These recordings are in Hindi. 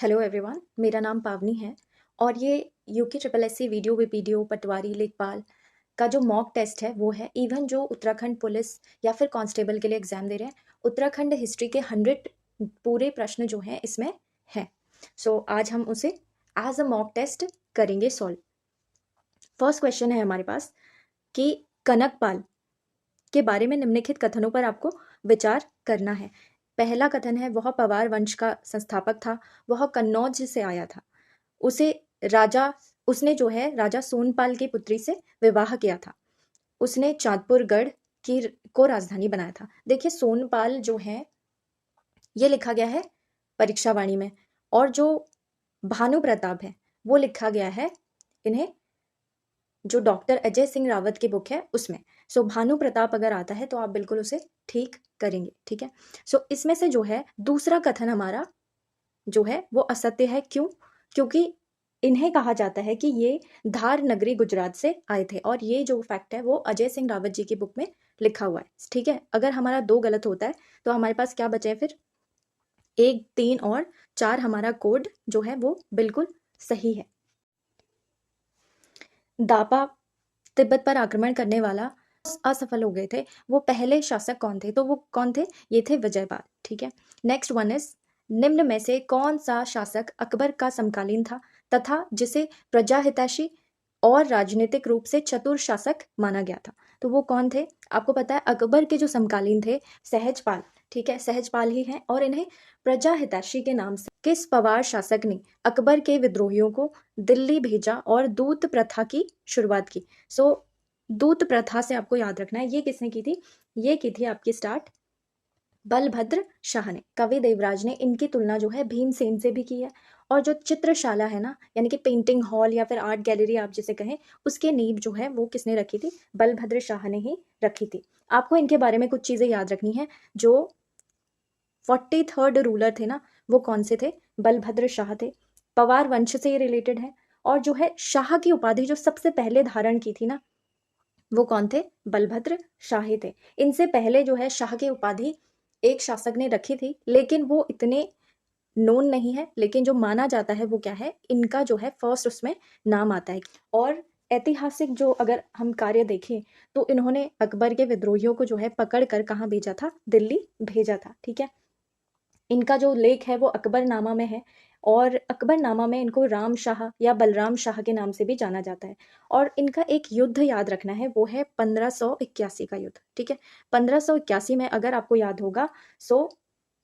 हेलो एवरीवन, मेरा नाम पावनी है और ये UK triple S C video VPDO पटवारी लेखपाल का जो मॉक टेस्ट है वो है। इवन जो उत्तराखंड पुलिस या फिर कांस्टेबल के लिए एग्जाम दे रहे हैं, उत्तराखंड हिस्ट्री के 100 पूरे प्रश्न जो हैं इसमें हैं। सो आज हम उसे एज अ मॉक टेस्ट करेंगे सॉल्व। फर्स्ट क्वेश्चन है हमारे पास कि कनकपाल के बारे में निम्नलिखित कथनों पर आपको विचार करना है। पहला कथन है वह पवार वंश का संस्थापक था, वह कन्नौज से आया था, उसने जो है राजा सोनपाल की पुत्री से विवाह किया था, उसने चांदपुरगढ़ की को राजधानी बनाया था। देखिए सोनपाल जो है ये लिखा गया है परीक्षावाणी में, और जो भानु प्रताप है वो लिखा गया है इन्हें जो डॉक्टर अजय सिंह रावत की बुक है उसमें। सो भानु प्रताप अगर आता है तो आप बिल्कुल उसे ठीक करेंगे, ठीक है। सो इसमें से जो है दूसरा कथन हमारा जो है वो असत्य है। क्यों? क्योंकि इन्हें कहा जाता है कि ये धार नगरी गुजरात से आए थे, और ये जो फैक्ट है वो अजय सिंह रावत जी की बुक में लिखा हुआ है, ठीक है। अगर हमारा 2 गलत होता है तो हमारे पास क्या बचे फिर 1, 3 और 4। हमारा कोड जो है वो बिल्कुल सही है। दापा तिब्बत पर आक्रमण करने वाला असफल हो गए थे, वो पहले शासक कौन थे? तो वो कौन थे? ये थे विजयपाल, ठीक है। नेक्स्ट वन इज निम्न में से कौन सा शासक अकबर का समकालीन था तथा जिसे प्रजाहितैषी और राजनीतिक रूप से चतुर शासक माना गया था? तो वो कौन थे? आपको पता है अकबर के जो समकालीन थे सहजपाल, ठीक है, सहजपाल ही हैं। और इन्हें प्रजाहितैषी के नाम से किस पवार शासक ने अकबर के विद्रोहियों को दिल्ली भेजा और दूत प्रथा की शुरुआत की? सो दूत प्रथा से आपको याद रखना है ये किसने की थी? ये की थी आपकी स्टार्ट बलभद्र शाह ने। कवि देवराज ने इनकी तुलना जो है भीमसेन से भी की है। और जो चित्रशाला है ना, यानी कि पेंटिंग हॉल या फिर आर्ट गैलरी आप जिसे कहें, उसके नींव जो है वो किसने रखी थी? बलभद्र शाह ने ही रखी थी। आपको इनके बारे में कुछ चीजें याद रखनी है। जो 43rd रूलर थे ना, वो कौन से थे? बलभद्र शाह थे। पवार वंश से ये रिलेटेड है। और जो है शाह की उपाधि जो सबसे पहले धारण की थी ना, वो कौन थे? बलभद्र शाह ही थे। इनसे पहले जो है शाह की उपाधि एक शासक ने रखी थी, लेकिन वो इतने नोन नहीं है। लेकिन जो माना जाता है वो क्या है, इनका जो है फर्स्ट उसमें नाम आता है। और ऐतिहासिक जो अगर हम कार्य देखें तो इन्होंने अकबर के विद्रोहियों को जो है पकड़ कर कहाँ भेजा था? दिल्ली भेजा था, ठीक है। इनका जो लेख है वो अकबरनामा में है, और अकबरनामा में इनको राम शाह या बलराम शाह के नाम से भी जाना जाता है। और इनका एक युद्ध याद रखना है, वो है 1581 का युद्ध, ठीक है। 1581 में अगर आपको याद होगा, सो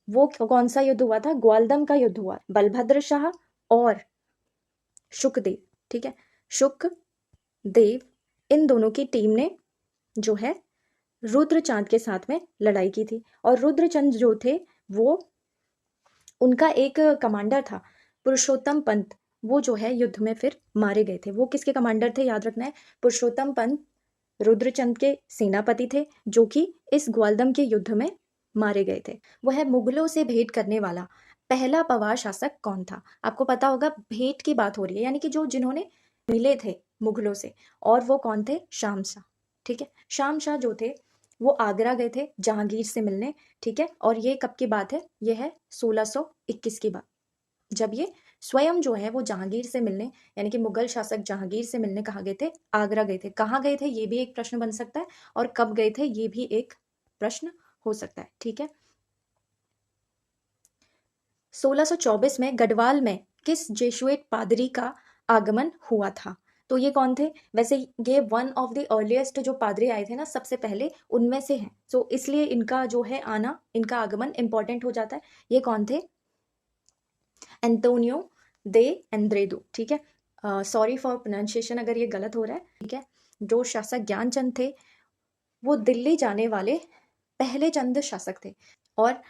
वो कौन सा युद्ध हुआ था? ग्वालदम का युद्ध हुआ। बलभद्र शाह और शुकदेव, ठीक है, शुकदेव, इन दोनों की टीम ने जो है रुद्रचांद के साथ में लड़ाई की थी। और रुद्रचंद जो थे वो उनका एक कमांडर था पुरुषोत्तम पंत, वो जो है युद्ध में फिर मारे गए थे। वो किसके कमांडर थे? याद रखना है, पुरुषोत्तम पंत रुद्रचंद के सेनापति थे, जो कि इस ग्वालदम के युद्ध में मारे गए थे। वह मुगलों से भेंट करने वाला पहला पवार शासक कौन था? आपको पता होगा भेंट की बात हो रही है, यानी कि जो जिन्होंने मिले थे मुगलों से, और वो कौन थे? शाम शाह, ठीक है। शाम शाह जो थे वो आगरा गए थे जहांगीर से मिलने, ठीक है। और ये कब की बात है? ये है 1621 की बात, जब ये स्वयं जो है वो जहांगीर से मिलने, यानी कि मुगल शासक जहांगीर से मिलने कहाँ गए थे? आगरा गए थे। कहाँ गए थे ये भी एक प्रश्न बन सकता है, और कब गए थे ये भी एक प्रश्न हो सकता है, ठीक है। 1624 में गढ़वाल में किस जेशुएट पादरी का आगमन हुआ था? तो ये कौन थे? वैसे ये वन ऑफ द अर्लीस्ट जो पादरी आए थे ना सबसे पहले, उनमें से हैं। सो इसलिए इनका जो है आना, इनका आगमन इंपॉर्टेंट हो जाता है। ये कौन थे? एंटोनियो दे एंद्रेदो, ठीक है। सॉरी फॉर प्रोनाउंसिएशन अगर ये गलत हो रहा है, ठीक है। जो शासक ज्ञानचंद थे वो दिल्ली जाने वाले पहले चंद शासक थे, और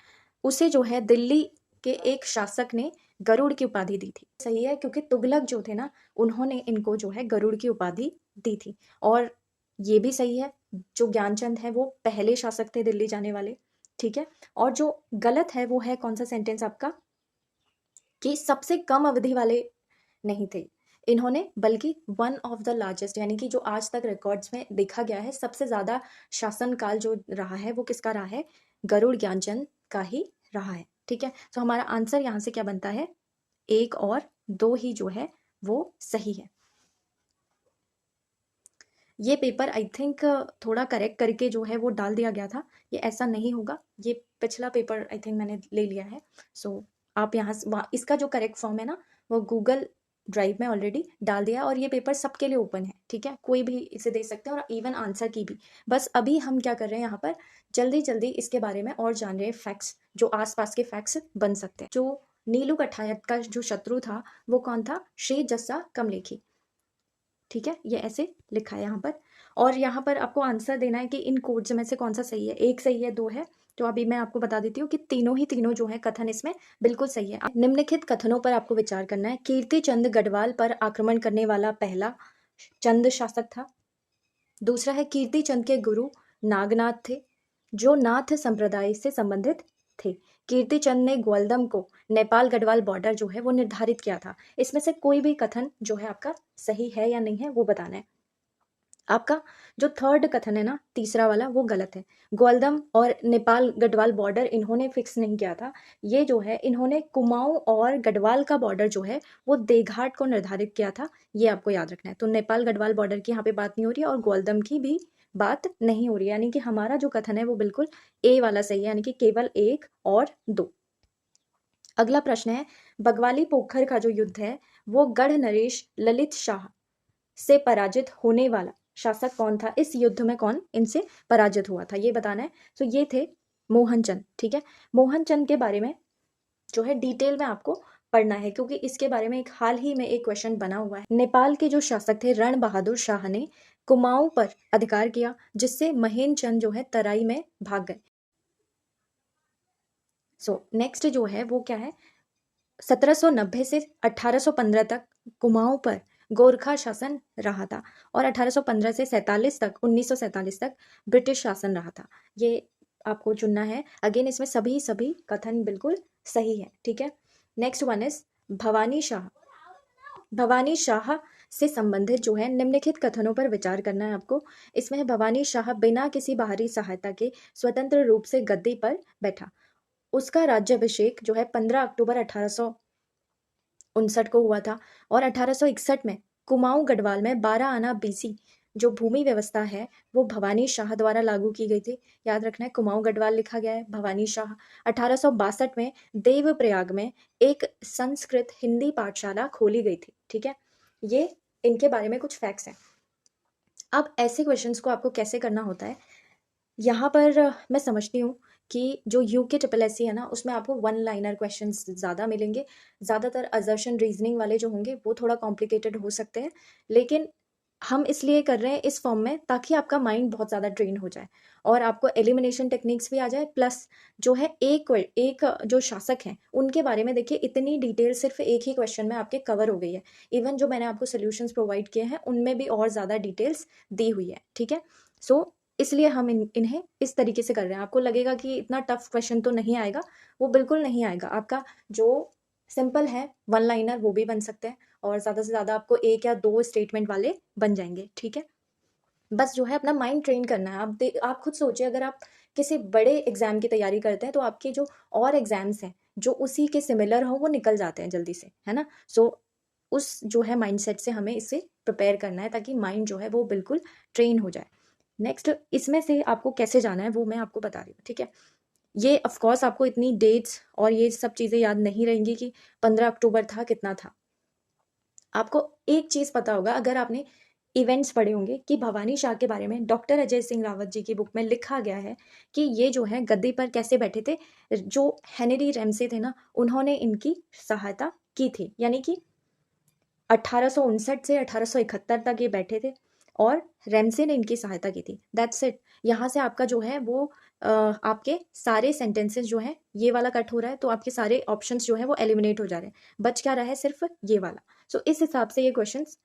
उसे जो है दिल्ली के एक शासक ने गरुड़ की उपाधि दी थी। सही है, क्योंकि तुगलक जो थे ना उन्होंने इनको जो है गरुड़ की उपाधि दी थी। और ये भी सही है, जो ज्ञानचंद है वो पहले शासक थे दिल्ली जाने वाले, ठीक है। और जो गलत है वो है कौन सा सेंटेंस आपका, कि सबसे कम अवधि वाले नहीं थे इन्होंने, बल्कि वन ऑफ द लार्जेस्ट, यानी कि जो आज तक रिकॉर्ड्स में देखा गया है सबसे ज्यादा शासनकाल जो रहा है वो किसका रहा है? गरुड़ ज्ञानचंद का ही रहा है, ठीक है। तो हमारा आंसर यहाँ से क्या बनता है? 1 और 2 ही जो है वो सही है। ये पेपर आई थिंक थोड़ा करेक्ट करके जो है वो डाल दिया गया था, ये ऐसा नहीं होगा, ये पिछला पेपर आई थिंक मैंने ले लिया है। सो आप यहाँ से इसका जो करेक्ट फॉर्म है ना वो गूगल ड्राइव में ऑलरेडी डाल दिया, और ये पेपर सबके लिए ओपन है, ठीक है, कोई भी इसे दे सकते हैं, और इवन आंसर की भी। बस अभी हम क्या कर रहे हैं यहाँ पर, जल्दी जल्दी इसके बारे में और जान रहे हैं फैक्ट्स, जो आसपास के फैक्ट्स बन सकते हैं। जो नीलू कठायत का जो शत्रु था वो कौन था? श्री जस्सा कमलेखी, ठीक है, ये ऐसे लिखा है यहाँ पर। और यहाँ पर आपको आंसर देना है कि इन कोड्स में से कौन सा सही है, एक सही है, दो है। तो अभी मैं आपको बता देती हूँ कि तीनों जो है कथन इसमें बिल्कुल सही है। निम्नलिखित कथनों पर आपको विचार करना है। कीर्ति चंद गढ़वाल पर आक्रमण करने वाला पहला चंद शासक था। दूसरा है कीर्ति चंद के गुरु नागनाथ थे, जो नाथ संप्रदाय से संबंधित थे। कीर्ति चंद ने ग्वालदम को नेपाल गढ़वाल बॉर्डर जो है वो निर्धारित किया था। इसमें से कोई भी कथन जो है आपका सही है या नहीं है वो बताना है। आपका जो थर्ड कथन है ना, तीसरा वाला, वो गलत है। ग्वालदम और नेपाल गढ़वाल बॉर्डर इन्होंने फिक्स नहीं किया था, ये जो है इन्होंने कुमाऊं और गढ़वाल का बॉर्डर जो है वो देघाट को निर्धारित किया था, ये आपको याद रखना है। तो नेपाल गढ़वाल बॉर्डर की यहाँ पे बात नहीं हो रही है और ग्वालदम की भी बात नहीं हो रही है, यानी कि हमारा जो कथन है वो बिल्कुल ए वाला सही है, यानी कि केवल 1 और 2। अगला प्रश्न है, बगवाली पोखर का जो युद्ध है वो गढ़ नरेश ललित शाह से पराजित होने वाला शासक कौन था? इस युद्ध में कौन इनसे पराजित हुआ था ये बताना है। तो ये थे मोहनचंद, ठीक है। मोहनचंद के बारे में जो है डिटेल में आपको पढ़ना है, क्योंकि इसके बारे में एक हाल ही में एक क्वेश्चन बना हुआ है। नेपाल के जो शासक थे रण बहादुर शाह ने कुमाऊं पर अधिकार किया, जिससे महेंद्रचंद जो है तराई में भाग गए। सो नेक्स्ट जो है वो क्या है, 1790 से 1815 तक कुमाऊं पर गोरखा शासन रहा था, और 1815 से 47 तक 1947 तक ब्रिटिश शासन रहा था। ये आपको चुनना है। अगेन इसमें सभी कथन बिल्कुल सही है, ठीक है। Next one is Bhavani Shah. Bhavani Shah से संबंधित जो है निम्नलिखित कथनों पर विचार करना है आपको। इसमें है भवानी शाह बिना किसी बाहरी सहायता के स्वतंत्र रूप से गद्दी पर बैठा। उसका राज्याभिषेक जो है 15 अक्टूबर 1859 को हुआ था, और 1861 में कुमाऊं गढ़वाल में 12 आना बीसी जो भूमि व्यवस्था है वो भवानी शाह द्वारा लागू की गई थी। याद रखना है, कुमाऊं गढ़वाल लिखा गया है, भवानी शाह। 1862 में देवप्रयाग में एक संस्कृत हिंदी पाठशाला खोली गई थी, ठीक है। ये इनके बारे में कुछ फैक्ट्स हैं। अब ऐसे क्वेश्चंस को आपको कैसे करना होता है, यहाँ पर मैं समझती हूँ कि जो यूके ट्रिपल एस सी है ना उसमें आपको वन लाइनर क्वेश्चंस ज़्यादा मिलेंगे। ज़्यादातर असर्शन रीजनिंग वाले जो होंगे वो थोड़ा कॉम्प्लिकेटेड हो सकते हैं, लेकिन हम इसलिए कर रहे हैं इस फॉर्म में ताकि आपका माइंड बहुत ज़्यादा ट्रेन हो जाए और आपको एलिमिनेशन टेक्निक्स भी आ जाए। प्लस जो है एक जो शासक हैं उनके बारे में देखिए इतनी डिटेल सिर्फ एक ही क्वेश्चन में आपके कवर हो गई है। इवन जो मैंने आपको सोल्यूशंस प्रोवाइड किए हैं उनमें भी और ज़्यादा डिटेल्स दी हुई है, ठीक है। सो इसलिए हम इन्हें इस तरीके से कर रहे हैं। आपको लगेगा कि इतना टफ क्वेश्चन तो नहीं आएगा, वो बिल्कुल नहीं आएगा। आपका जो सिंपल है वन लाइनर वो भी बन सकते हैं, और ज़्यादा से ज़्यादा आपको 1 या 2 स्टेटमेंट वाले बन जाएंगे, ठीक है। बस जो है अपना माइंड ट्रेन करना है। आप खुद सोचिए, अगर आप किसी बड़े एग्जाम की तैयारी करते हैं तो आपके जो और एग्जाम्स हैं जो उसी के सिमिलर हो वो निकल जाते हैं जल्दी से, है ना। सो उस जो है माइंडसेट से हमें इसे प्रिपेयर करना है ताकि माइंड जो है वो बिल्कुल ट्रेन हो जाए। नेक्स्ट इसमें से आपको कैसे जाना है वो मैं आपको बता रही हूँ, ठीक है। ये ऑफकोर्स आपको इतनी डेट्स और ये सब चीज़ें याद नहीं रहेंगी कि 15 अक्टूबर था कितना था। आपको एक चीज़ पता होगा, अगर आपने इवेंट्स पढ़े होंगे, कि भवानी शाह के बारे में डॉक्टर अजय सिंह रावत जी की बुक में लिखा गया है कि ये जो है गद्दी पर कैसे बैठे थे। जो हेनरी रेमसे थे ना उन्होंने इनकी सहायता की थी, यानी कि 1859 से 1871 तक ये बैठे थे और रेमसे ने इनकी सहायता की थी। That's it. यहाँ से आपका जो है वो आपके सारे सेंटेंसेस जो है ये वाला कट हो रहा है, तो आपके सारे ऑप्शंस जो है वो एलिमिनेट हो जा रहे हैं, बच क्या रहा है सिर्फ ये वाला। सो इस हिसाब से ये क्वेश्चंस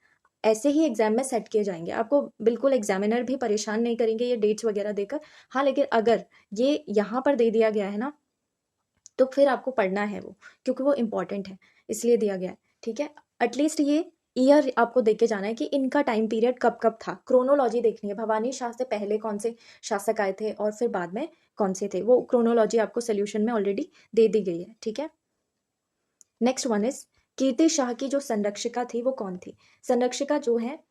ऐसे ही एग्जाम में सेट किए जाएंगे। आपको बिल्कुल एग्जामिनर भी परेशान नहीं करेंगे ये डेट्स वगैरह देकर। हाँ, लेकिन अगर ये यहाँ पर दे दिया गया है ना तो फिर आपको पढ़ना है वो, क्योंकि वो इम्पॉर्टेंट है इसलिए दिया गया है, ठीक है। एटलीस्ट ये ईयर आपको देख के जाना है कि इनका टाइम पीरियड कब कब था, क्रोनोलॉजी देखनी है। भवानी शाह से पहले कौन से शासक आए थे और फिर बाद में कौन से थे, वो क्रोनोलॉजी आपको सोल्यूशन में ऑलरेडी दे दी गई है, ठीक है। नेक्स्ट वन इज कीर्ति शाह की जो संरक्षिका थी वो कौन थी? संरक्षिका जो है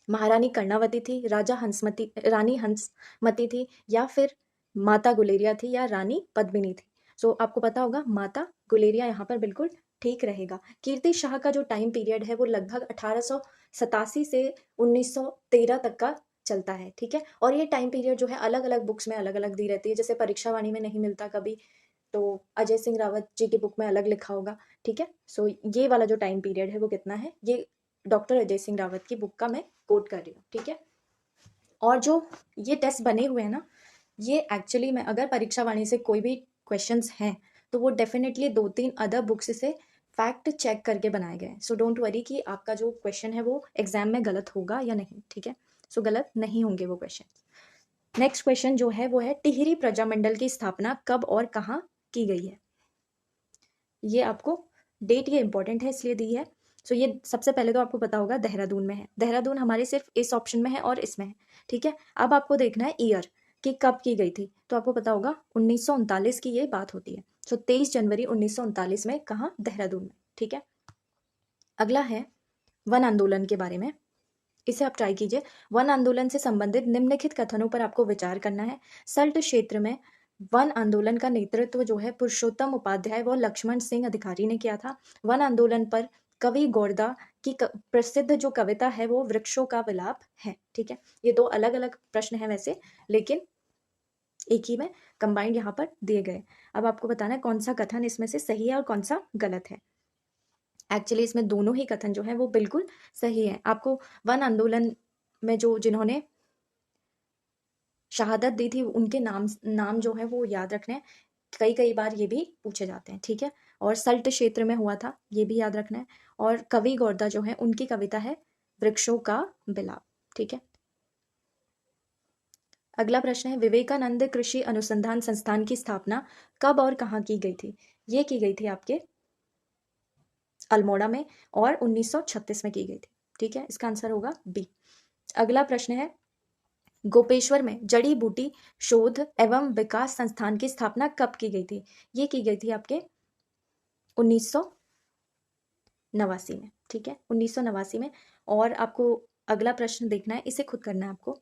महारानी कर्णावती थी, रानी हंसमती थी, या फिर माता गुलेरिया थी, या रानी पद्मिनी थी। सो आपको पता होगा माता गुलेरिया यहाँ पर बिल्कुल ठीक रहेगा। कीर्ति शाह का जो टाइम पीरियड है वो लगभग 1887 से 1913 तक का चलता है, ठीक है। और ये टाइम पीरियड जो है अलग अलग बुक्स में अलग अलग दी रहती है, जैसे परीक्षा वाणी में नहीं मिलता कभी, तो अजय सिंह रावत जी की बुक में अलग लिखा होगा, ठीक है। सो ये वाला जो टाइम पीरियड है वो कितना है, ये डॉक्टर अजय सिंह रावत की बुक का मैं कोट कर रही हूँ, ठीक है। और जो ये टेस्ट बने हुए हैं ना, ये एक्चुअली में अगर परीक्षा वाणी से कोई भी क्वेश्चंस हैं तो वो डेफिनेटली 2-3 अदर बुक्स से फैक्ट चेक करके बनाए गए हैं। सो डोंट वरी कि आपका जो क्वेश्चन है वो एग्जाम में गलत होगा या नहीं, ठीक है। सो गलत नहीं होंगे वो क्वेश्चन। नेक्स्ट क्वेश्चन जो है वो है टिहरी प्रजामंडल की स्थापना कब और कहाँ की गई है? ये आपको डेट ये इंपॉर्टेंट है इसलिए दी है। सो ये सबसे पहले तो आपको पता होगा देहरादून में है। देहरादून हमारे सिर्फ इस ऑप्शन में है और इसमें है, ठीक है। अब आपको देखना है ईयर कि कब की गई थी, तो आपको पता होगा 1939 की ये बात होती है। सो 23 जनवरी 1939 में, कहाँ? देहरादून में, ठीक है। अगला है वन आंदोलन के बारे में, इसे आप ट्राई कीजिए। वन आंदोलन से संबंधित निम्नलिखित कथनों पर आपको विचार करना है। सल्ट क्षेत्र में वन आंदोलन का नेतृत्व जो है पुरुषोत्तम उपाध्याय व लक्ष्मण सिंह अधिकारी ने किया था। वन आंदोलन पर कवि गोरदा की प्रसिद्ध जो कविता है वो वृक्षों का विलाप है, ठीक है। ये दो अलग अलग प्रश्न है वैसे, लेकिन एक ही में कंबाइंड यहाँ पर दिए गए। अब आपको बताना है कौन सा कथन इसमें से सही है और कौन सा गलत है। एक्चुअली इसमें दोनों ही कथन जो है वो बिल्कुल सही है। आपको वन आंदोलन में जो जिन्होंने शहादत दी थी उनके नाम जो है वो याद रखने हैं। कई कई बार ये भी पूछे जाते हैं, ठीक है। और सल्ट क्षेत्र में हुआ था, ये भी याद रखना है। और कवि गोरदा जो है उनकी कविता है वृक्षों का विलाप, ठीक है। अगला प्रश्न है विवेकानंद कृषि अनुसंधान संस्थान की स्थापना कब और कहाँ की गई थी? ये की गई थी आपके अल्मोड़ा में और 1936 में की गई थी, ठीक है। इसका आंसर होगा बी। अगला प्रश्न है गोपेश्वर में जड़ी बूटी शोध एवं विकास संस्थान की स्थापना कब की गई थी? ये की गई थी आपके 1989 में, ठीक है, 1989 में। और आपको अगला प्रश्न देखना है, इसे खुद करना है आपको।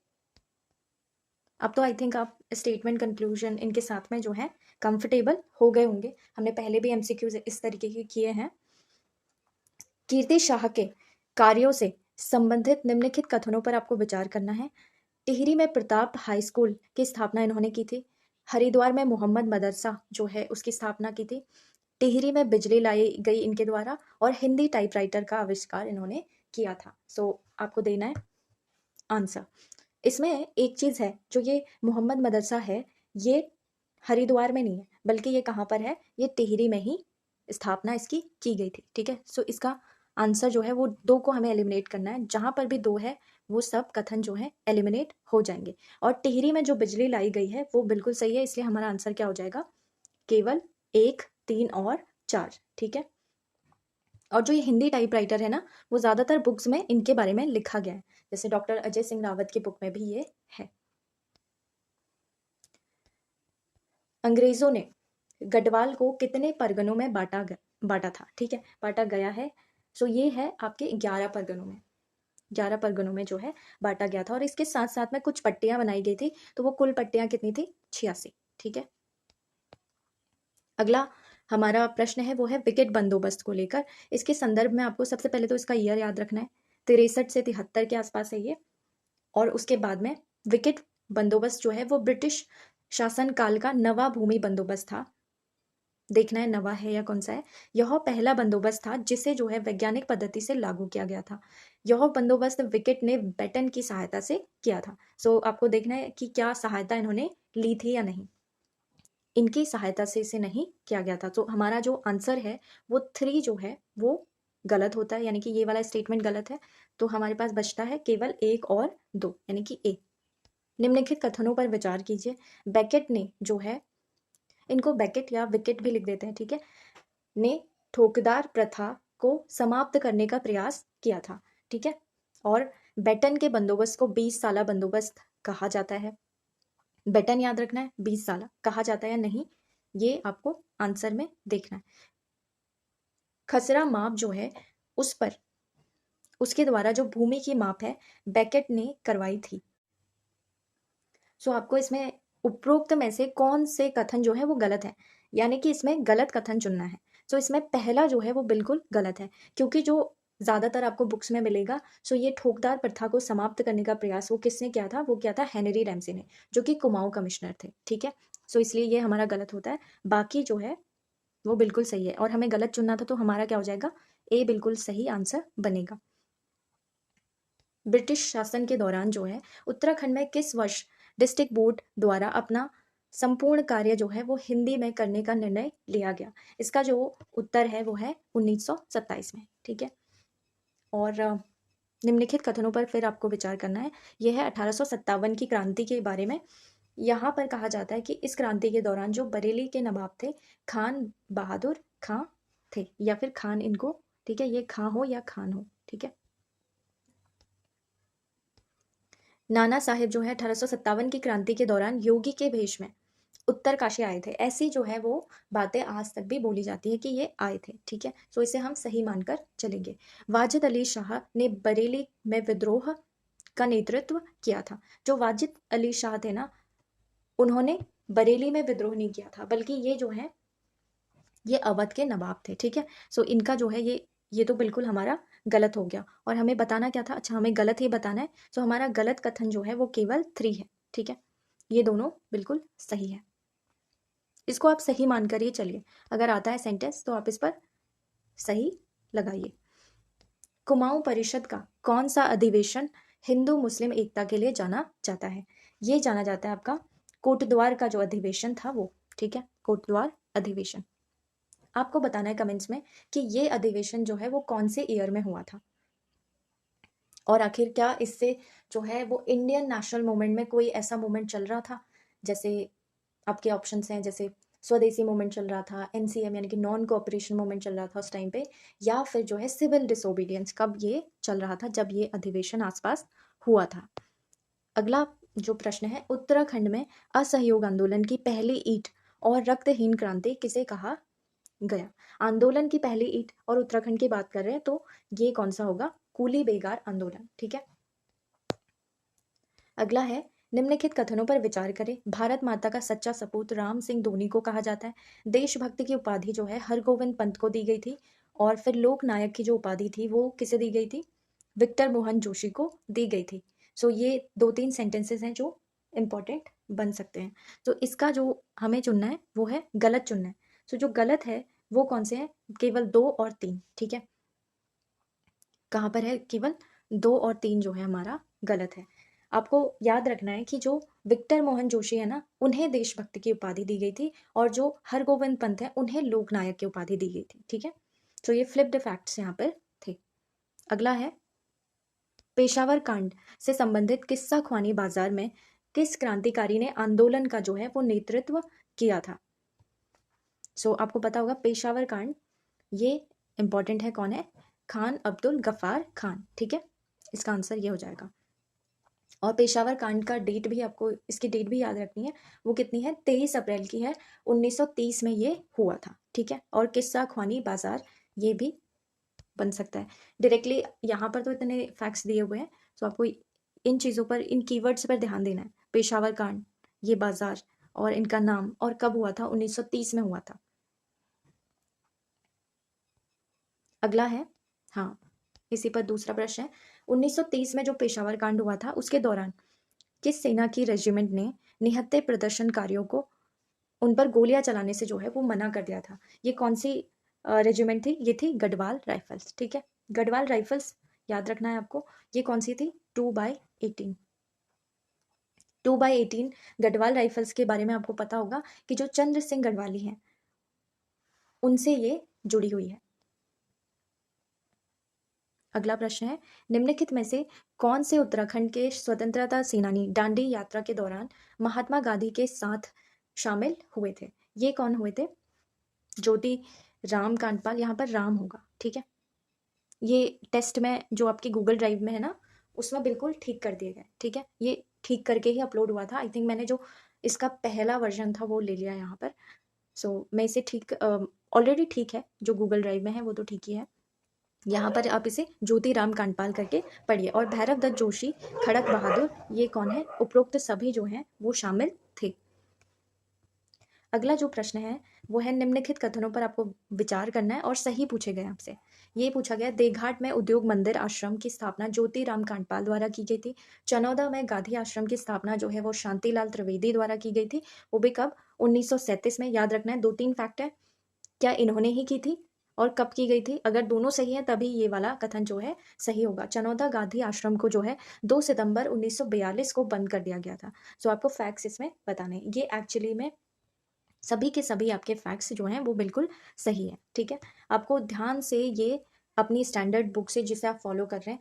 अब तो आई थिंक आप स्टेटमेंट कंक्लूजन इनके साथ में जो है कंफर्टेबल हो गए होंगे। हमने पहले भी एमसीक्यूज इस तरीके के किए हैं। कीर्ति शाह के कार्यों से संबंधित निम्नलिखित कथनों पर आपको विचार करना है। टिहरी में प्रताप हाई स्कूल की स्थापना इन्होंने की थी। हरिद्वार में मोहम्मद मदरसा जो है उसकी स्थापना की थी। टिहरी में बिजली लाई गई इनके द्वारा और हिंदी टाइपराइटर का आविष्कार इन्होंने किया था। सो आपको देना है आंसर। इसमें एक चीज है, जो ये मोहम्मद मदरसा है ये हरिद्वार में नहीं है, बल्कि ये कहाँ पर है, ये टिहरी में ही स्थापना इसकी की गई थी, ठीक है। सो इसका आंसर जो है वो दो को हमें एलिमिनेट करना है। जहां पर भी दो है वो सब कथन जो है एलिमिनेट हो जाएंगे। और टिहरी में जो बिजली लाई गई है वो बिल्कुल सही है, इसलिए हमारा आंसर क्या हो जाएगा, केवल 1, 3 और 4, ठीक है। और जो ये हिंदी टाइपराइटर है ना, वो ज्यादातर बुक्स में इनके बारे में लिखा गया है, जैसे डॉक्टर अजय सिंह रावत की बुक में भी ये है। अंग्रेजों ने गढ़वाल को कितने परगनों में बांटा था, ठीक है, बांटा गया है। सो ये है आपके 11 परगनों में, 11 परगनों में जो है बांटा गया था। और इसके साथ साथ में कुछ पट्टियां बनाई गई थी, तो वो कुल पट्टियां कितनी थी, 86, ठीक है। अगला हमारा प्रश्न है वो है विकेट बंदोबस्त को लेकर। इसके संदर्भ में आपको सबसे पहले तो इसका ईयर याद रखना है, 63 से 73 के आसपास है ये। और उसके बाद में विकेट बंदोबस्त जो है वो ब्रिटिश शासन काल का नवा भूमि बंदोबस्त था। देखना है नवा है या कौन सा है। यह पहला बंदोबस्त था जिसे जो है वैज्ञानिक पद्धति से लागू किया गया था। यह बंदोबस्त विकेट ने बेटन की सहायता से किया था। सो आपको देखना है कि क्या सहायता इन्होंने ली थी या नहीं। इनकी सहायता से इसे नहीं किया गया था। तो हमारा जो आंसर है वो 3 जो है वो गलत होता है, यानी कि ये वाला स्टेटमेंट गलत है। तो हमारे पास बचता है केवल 1 और 2, यानी कि ए। निम्नलिखित कथनों पर विचार कीजिए। बेकेट ने जो है, इनको बेकेट या विकेट भी लिख देते हैं, ठीक है, ने ठोकदार प्रथा को समाप्त करने का प्रयास किया था, ठीक है। और बेटन के बंदोबस्त को 20 साला बंदोबस्त कहा जाता है। बेटन याद रखना है, 20 साला कहा जाता है या नहीं, ये आपको आंसर में देखना है। खसरा माप जो है उस पर उसके द्वारा जो भूमि की माप है बेकेट ने करवाई थी। सो आपको इसमें उपरोक्त में से कौन से कथन जो है वो गलत है, यानी कि इसमें गलत कथन चुनना है। सो इसमें पहला जो है वो बिल्कुल गलत है, क्योंकि जो ज़्यादातर आपको बुक्स में मिलेगा, सो ये ठोकदार प्रथा को समाप्त करने का प्रयास वो किसने किया था, वो किया था हेनरी रैमसे ने, जो कि कुमाऊं कमिश्नर थे। ठीक है, सो इसलिए ये हमारा गलत होता है। बाकी जो है वो बिल्कुल सही है, और हमें गलत चुनना था, तो हमारा क्या हो जाएगा, ए बिल्कुल सही आंसर बनेगा। ब्रिटिश शासन के दौरान जो है उत्तराखंड में किस वर्ष डिस्ट्रिक्ट बोर्ड द्वारा अपना संपूर्ण कार्य जो है वो हिंदी में करने का निर्णय लिया गया? इसका जो उत्तर है वो है 1927 में। ठीक है, और निम्नलिखित कथनों पर फिर आपको विचार करना है। यह है 1857 की क्रांति के बारे में। यहाँ पर कहा जाता है कि इस क्रांति के दौरान जो बरेली के नवाब थे, खान बहादुर खां थे, या फिर खान इनको, ठीक है, ये खां हो या खान हो। ठीक है, नाना साहेब जो है 1857 की क्रांति के दौरान योगी के भेष में उत्तरकाशी आए थे। ऐसी जो है वो बातें आज तक भी बोली जाती है कि ये आए थे। ठीक है, सो इसे हम सही मानकर चलेंगे। वाजिद अली शाह ने बरेली में विद्रोह का नेतृत्व किया था। जो वाजिद अली शाह थे ना, उन्होंने बरेली में विद्रोह नहीं किया था, बल्कि ये जो है ये अवध के नवाब थे। ठीक है, सो इनका जो है ये तो बिल्कुल हमारा गलत हो गया। और हमें बताना क्या था, अच्छा हमें गलत ही बताना है। सो हमारा गलत कथन जो है वो केवल 3 है। ठीक है, ये दोनों बिल्कुल सही है, इसको आप सही मानकर ही चलिए। अगर आता है सेंटेंस तो आप इस पर सही लगाइए। कुमाऊं परिषद का कौन सा अधिवेशन हिंदू मुस्लिम एकता के लिए जाना जाता है? ये जाना जाता है आपका कोटद्वार का जो अधिवेशन था वो। ठीक है, कोटद्वार अधिवेशन। आपको बताना है कमेंट्स में कि ये अधिवेशन जो है वो कौन से ईयर में हुआ था, और आखिर क्या इससे जो है वो इंडियन नेशनल मूवमेंट में कोई ऐसा मूवमेंट चल रहा था, जैसे आपके ऑप्शंस हैं, जैसे स्वदेशी मूवमेंट चल रहा था, एनसीएम यानी कि नॉन कोऑपरेशन मूवमेंट चल रहा था उस टाइम पे, या फिर जो है सिविल डिसोबीडियंस, कब ये चल रहा था, जब ये अधिवेशन आसपास हुआ था। अगला जो प्रश्न है, उत्तराखंड में असहयोग आंदोलन की पहली ईंट और रक्तहीन क्रांति किसे कहा गया? आंदोलन की पहली ईंट और उत्तराखंड की बात कर रहे हैं, तो ये कौन सा होगा, कूली बेगार आंदोलन। ठीक है, अगला है निम्नलिखित कथनों पर विचार करें। भारत माता का सच्चा सपूत राम सिंह धोनी को कहा जाता है। देशभक्ति की उपाधि जो है हरगोविंद पंत को दी गई थी, और फिर लोक नायक की जो उपाधि थी वो किसे दी गई थी, विक्टर मोहन जोशी को दी गई थी। सो ये 2-3 सेंटेंसेस हैं जो इंपॉर्टेंट बन सकते हैं। तो इसका जो हमें चुनना है वो है गलत चुनना है। सो जो गलत है वो कौन से हैं, केवल 2 और 3। ठीक है, कहाँ पर है, केवल 2 और 3 जो है हमारा गलत है। आपको याद रखना है कि जो विक्टर मोहन जोशी है ना, उन्हें देशभक्त की उपाधि दी गई थी, और जो हरगोविंद पंत है उन्हें लोकनायक की उपाधि दी गई थी। ठीक है, तो ये फ्लिप्ड फैक्ट्स यहाँ पर थे। अगला है पेशावर कांड से संबंधित किस्सा ख्वानी बाजार में किस क्रांतिकारी ने आंदोलन का जो है वो नेतृत्व किया था? सो आपको पता होगा पेशावर कांड, ये इंपॉर्टेंट है, कौन है, खान अब्दुल गफ्फार खान। ठीक है, इसका आंसर ये हो जाएगा। और पेशावर कांड का डेट भी आपको, इसकी डेट भी याद रखनी है, वो कितनी है, 23 अप्रैल की है, 1930 में ये हुआ था। ठीक है, और किस्सा ख्वानी बाजार ये भी बन सकता है डायरेक्टली। यहाँ पर तो इतने फैक्ट्स दिए हुए हैं, तो आपको इन चीज़ों पर, इन कीवर्ड्स पर ध्यान देना है। पेशावर कांड, ये बाजार, और इनका नाम, और कब हुआ था, 1930 में हुआ था। अगला है, हाँ, इसी पर दूसरा प्रश्न है, 1930 में जो पेशावर कांड हुआ था उसके दौरान किस सेना की रेजिमेंट ने निहत्थे प्रदर्शनकारियों को उन पर गोलियां चलाने से जो है वो मना कर दिया था? ये कौन सी रेजिमेंट थी, ये थी गढ़वाल राइफल्स। ठीक है, गढ़वाल राइफल्स याद रखना है आपको, ये कौन सी थी, 2/18। 2/18 गढ़वाल राइफल्स के बारे में आपको पता होगा कि जो चंद्र सिंह गढ़वाली हैं उनसे ये जुड़ी हुई है। अगला प्रश्न है, निम्नलिखित में से कौन से उत्तराखंड के स्वतंत्रता सेनानी दांडी यात्रा के दौरान महात्मा गांधी के साथ शामिल हुए थे? ये कौन हुए थे, ज्योति राम कांडपाल, यहाँ पर राम होगा। ठीक है, ये टेस्ट में जो आपकी गूगल ड्राइव में है ना, उसमें बिल्कुल ठीक कर दिए गए। ठीक है, ये ठीक करके ही अपलोड हुआ था। आई थिंक मैंने जो इसका पहला वर्जन था वो ले लिया यहाँ पर। सो मैं इसे ठीक ऑलरेडी ठीक है, जो गूगल ड्राइव में है वो तो ठीक ही है। यहाँ पर आप इसे ज्योतिराम कांडपाल करके पढ़िए। और भैरव दत्त जोशी, खड़क बहादुर, ये कौन है? उपरोक्त सभी जो हैं वो शामिल थे। अगला जो प्रश्न है वो है निम्नलिखित कथनों पर आपको विचार करना है और सही पूछे गए आपसे। ये पूछा गया, देघाट में उद्योग मंदिर आश्रम की स्थापना ज्योतिराम कांडपाल द्वारा की गई थी। चनौदा में गांधी आश्रम की स्थापना जो है वो शांतिलाल त्रिवेदी द्वारा की गई थी। वो भी कब? 1937 में। याद रखना है, 2-3 फैक्ट है। क्या इन्होंने ही की थी और कब की गई थी? अगर दोनों सही है तभी ये वाला कथन जो है सही होगा। चनौदा गांधी आश्रम को जो है 2 सितंबर 1942 को बंद कर दिया गया था। सो आपको फैक्ट्स इसमें बताने हैं। ये एक्चुअली में सभी के सभी आपके फैक्ट्स जो हैं वो बिल्कुल सही है, ठीक है। आपको ध्यान से ये अपनी स्टैंडर्ड बुक से जिसे आप फॉलो कर रहे हैं,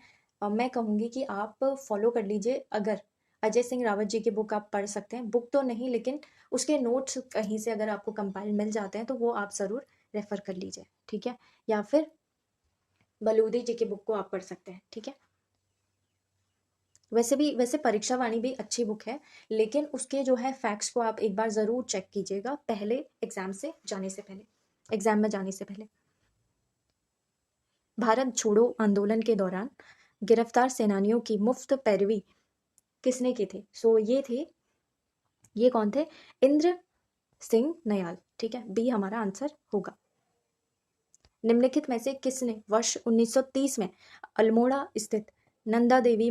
मैं कहूँगी कि आप फॉलो कर लीजिए। अगर अजय सिंह रावत जी की बुक आप पढ़ सकते हैं, बुक तो नहीं लेकिन उसके नोट्स कहीं से अगर आपको कंपाइल मिल जाते हैं तो वो आप ज़रूर रेफर कर लीजिए, ठीक है। या फिर बलूदी जी की बुक को आप पढ़ सकते हैं, ठीक है। वैसे परीक्षा वाणी भी अच्छी बुक है, लेकिन उसके जो है फैक्ट्स को आप एक बार ज़रूर चेक कीजिएगा पहले एग्जाम में जाने से पहले। भारत छोड़ो आंदोलन के दौरान गिरफ्तार सेनानियों की मुफ्त पैरवी किसने की थी? सो ये कौन थे? इंद्र सिंह नयाल, ठीक है। बी हमारा आंसर होगा। निम्नलिखित में से किसने वर्ष 1930 में अल्मोड़ा स्थित नंदा देवी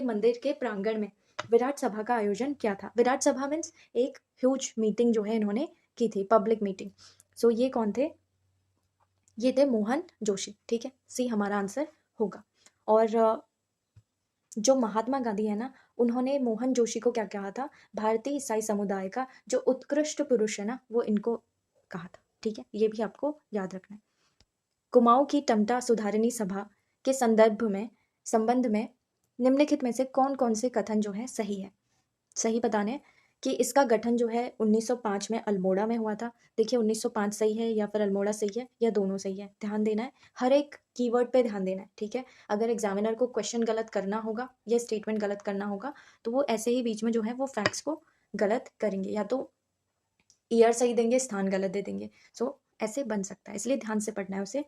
मंदिर के प्रांगण में विराट सभा का आयोजन किया था? विराट सभा मीन्स एक ह्यूज मीटिंग जो है इन्होंने की थी, पब्लिक मीटिंग। सो ये कौन थे? ये थे मोहन जोशी, ठीक है। सी हमारा आंसर होगा। और जो महात्मा गांधी है ना, उन्होंने मोहन जोशी को क्या कहा था? भारतीय ईसाई समुदाय का जो उत्कृष्ट पुरुष है ना, वो इनको कहा था, ठीक है। ये भी आपको याद रखना है। कुमाऊं की टमटा सुधारिणी सभा के संबंध में निम्नलिखित में से कौन कौन से कथन जो है सही है? सही बताने कि इसका गठन जो है 1905 में अल्मोड़ा में हुआ था। देखिए 1905 सही है या फिर अल्मोड़ा सही है या दोनों सही है, ध्यान देना है। हर एक कीवर्ड पे ध्यान देना है, ठीक है। अगर एग्जामिनर को क्वेश्चन गलत करना होगा या स्टेटमेंट गलत करना होगा तो वो ऐसे ही बीच में जो है वो फैक्ट्स को गलत करेंगे, या तो ईयर सही देंगे, स्थान गलत दे देंगे। सो ऐसे बन सकता है, इसलिए ध्यान से पढ़ना है उसे।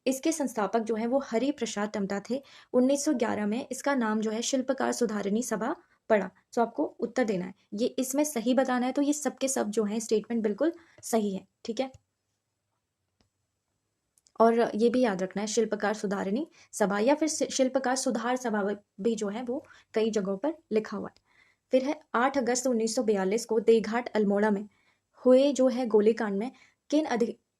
इसके संस्थापक जो है वो हरि प्रसाद टमटा थे। 1911 में इसका नाम जो है शिल्पकार सुधारिणी सभा पड़ा। सो आपको उत्तर देना है, ये इसमें सही बताना है। तो ये सबके सब जो है स्टेटमेंट बिल्कुल सही है, ठीक है। और ये भी याद रखना है, शिल्पकार सुधारिणी सभा या फिर शिल्पकार सुधार सभा भी जो है वो कई जगहों पर लिखा हुआ है। फिर है 8 अगस्त 1942 को देघाट अल्मोड़ा में हुए जो है गोलीकांड में किन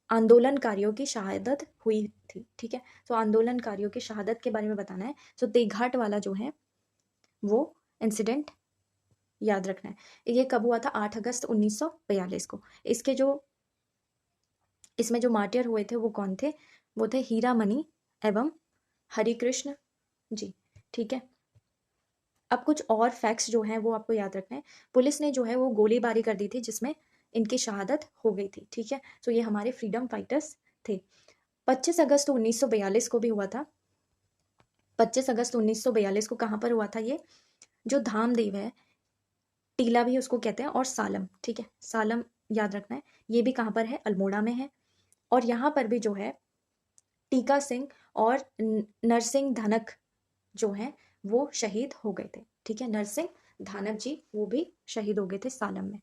आंदोलनकारियों की शहादत हुई थी, ठीक है। तो आंदोलनकारियों की शहादत के बारे में बताना है। तो देघाट वाला जो है वो इंसिडेंट याद रखना है। ये कब हुआ था? 8 अगस्त 1942 को। इसमें जो मार्टियर हुए थे वो कौन थे? वो थे हीरामणि एवं हरिकृष्ण जी, ठीक है। अब कुछ और फैक्ट्स जो हैं वो आपको याद रखना है। पुलिस ने जो है वो गोलीबारी कर दी थी जिसमें इनकी शहादत हो गई थी, ठीक है। तो ये हमारे फ्रीडम फाइटर्स थे। 25 अगस्त 1942 को भी हुआ था। 25 अगस्त 1942 को कहाँ पर हुआ था? ये जो धामदेव है, टीला भी उसको कहते हैं, और सालम, ठीक है। सालम याद रखना है। ये भी कहाँ पर है? अल्मोड़ा में है। और यहाँ पर भी जो है टीका सिंह और नरसिंह धनक जो हैं वो शहीद हो गए थे, ठीक है। नरसिंह धानक जी वो भी शहीद हो गए थे सालम में।